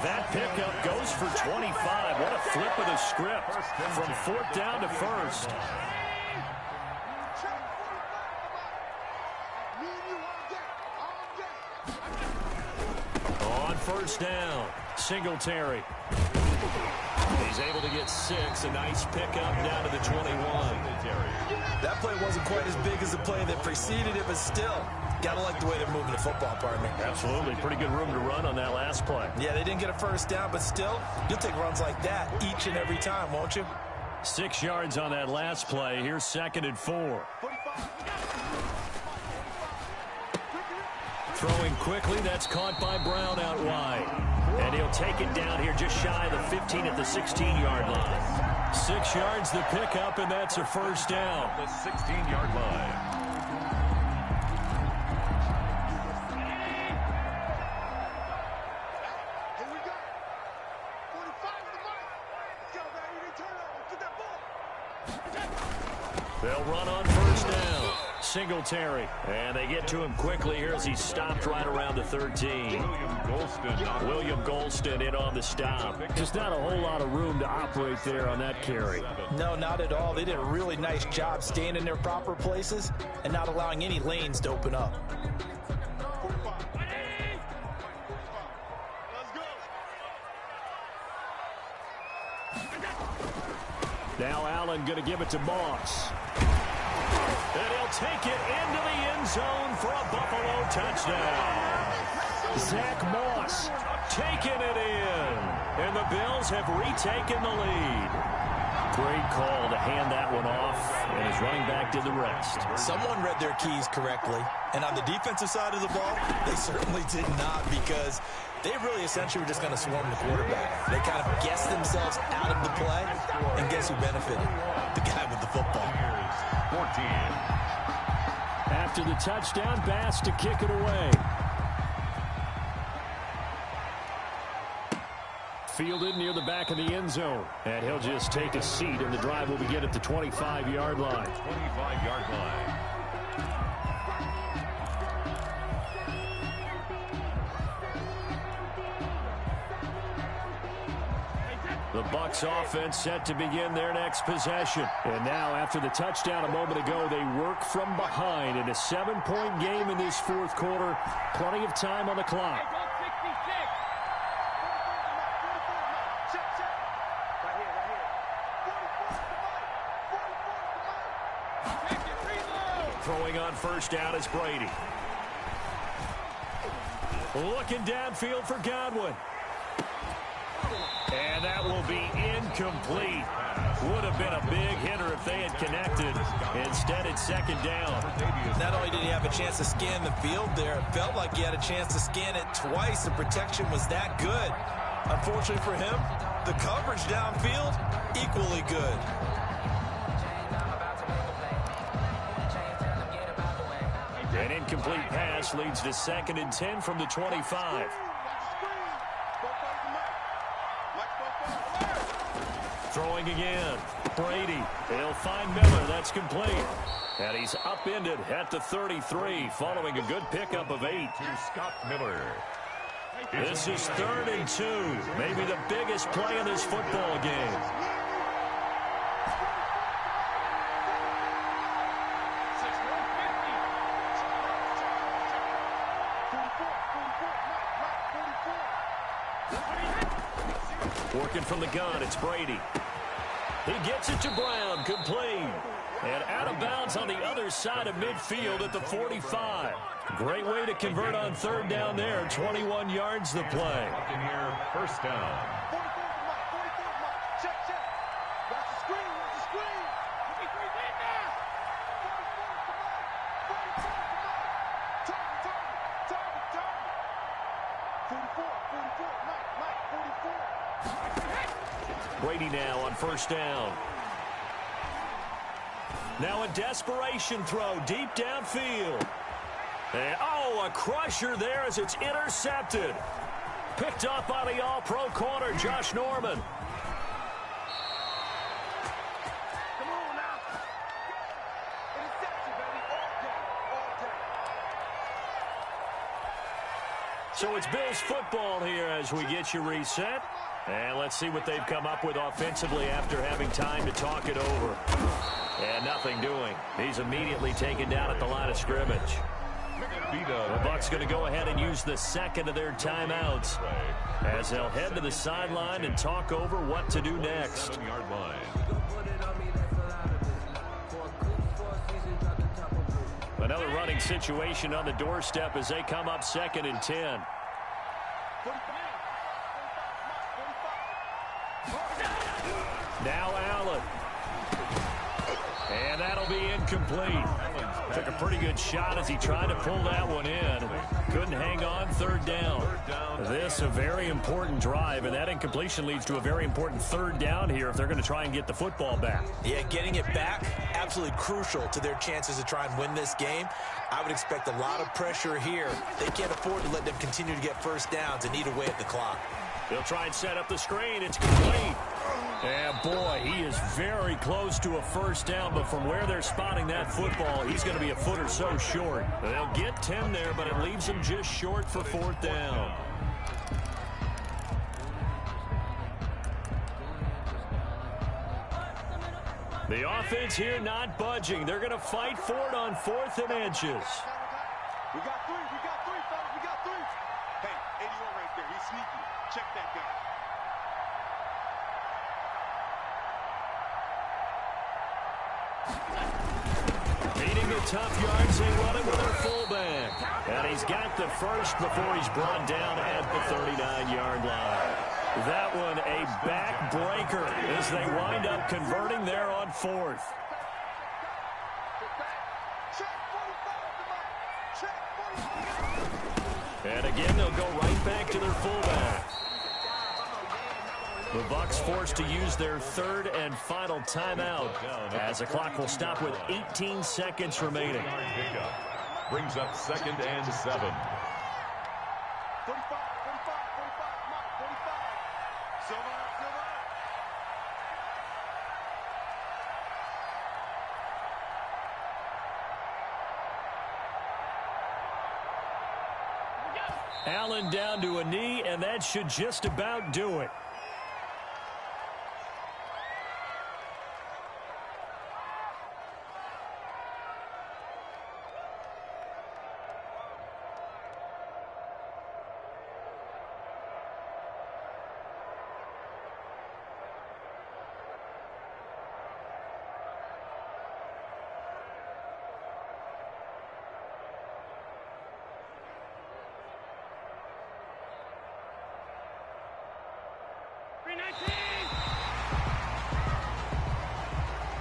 That pickup goes for 25. What a flip of the script from 4th down to 1st. On 1st down, Singletary. He's able to get 6. A nice pickup down to the 21. That play wasn't quite as big as the play that preceded it, but still, got to like the way they're moving the football, pardon me. Absolutely. Pretty good room to run on that last play. Yeah, they didn't get a 1st down, but still, you'll take runs like that each and every time, won't you? 6 yards on that last play. Here's 2nd and 4. Throwing quickly, that's caught by Brown out wide. And he'll take it down here just shy of the 15 at the 16-yard line. 6 yards the pickup, and that's a 1st down. The 16-yard line. They'll run on first down. Singletary. And they get to him quickly here as he's stopped right around the 13. William Golston in on the stop. Just not a whole lot of room to operate there on that carry. No, not at all. They did a really nice job staying in their proper places and not allowing any lanes to open up. Now Allen going to give it to Moss. And he'll take it into the end zone for a Buffalo touchdown. Zach Moss taking it in. And the Bills have retaken the lead. Great call to hand that one off, and his running back did the rest. Someone read their keys correctly, and on the defensive side of the ball, they certainly did not, because they really essentially were just going to swarm the quarterback. They kind of guessed themselves out of the play, and guess who benefited? The guy with the football. 14. After the touchdown, Bass to kick it away. Fielded near the back of the end zone. And he'll just take a seat, and the drive will begin at the 25-yard line. 25-yard line. The Bucs offense set to begin their next possession. And now, after the touchdown a moment ago, they work from behind in a 7-point game in this fourth quarter. Plenty of time on the clock. Throwing on first down is Brady. Looking downfield for Godwin. And that will be incomplete. Would have been a big hitter if they had connected. Instead, it's second down. Not only did he have a chance to scan the field there, it felt like he had a chance to scan it twice. The protection was that good. Unfortunately for him, the coverage downfield, equally good. An incomplete pass leads to 2nd and 10 from the 25. Throwing again. Brady. He'll find Miller. That's complete. And he's upended at the 33 following a good pickup of 8. To Scott Miller. This is 3rd and 2. Maybe the biggest play in this football game. Working from the gun, it's Brady. He gets it to Brown, complete. And out of bounds on the other side of midfield at the 45. Great way to convert on 3rd down there. 21 yards the play. In here, first down. Brady now on first down. Now a desperation throw deep downfield. And, a crusher there as it's intercepted. Picked up by the all-pro corner, Josh Norman. Come on now. Interception, baby. All day. So it's Bills football here as we get you reset. And let's see what they've come up with offensively after having time to talk it over. And nothing doing. He's immediately taken down at the line of scrimmage. The Bucs going to go ahead and use the second of their timeouts as they'll head to the sideline and talk over what to do next. Another running situation on the doorstep as they come up 2nd and 10. Now Allen. And that'll be incomplete. Took a pretty good shot as he tried to pull that one in. Couldn't hang on, 3rd down. This a very important drive, and that incompletion leads to a very important 3rd down here if they're going to try and get the football back. Yeah, getting it back, absolutely crucial to their chances to try and win this game. I would expect a lot of pressure here. They can't afford to let them continue to get first downs and eat away at the clock. They'll try and set up the screen. It's complete. And boy, he is very close to a first down, but from where they're spotting that football, he's going to be a foot or so short. They'll get 10 there, but it leaves them just short for fourth down. The offense here not budging. They're going to fight for it on 4th and inches. We got three, fellas, we got three. Hey, 81 right there, he's sneaky. Check that guy. Beating the tough yards, they run it with their fullback. And he's got the first before he's brought down at the 39-yard line. That one a backbreaker as they wind up converting there on 4th. And again, they'll go right back to their fullback. The Bucs forced to use their 3rd and final timeout as the clock will stop with 18 seconds remaining. Brings up 2nd and 7. 45, 45, 45, 45. Silver. Allen down to a knee, and that should just about do it.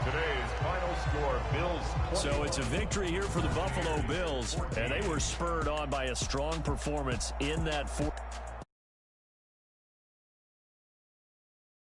Today's final score, Bills. So it's a victory here for the Buffalo Bills, and they were spurred on by a strong performance in that fourth.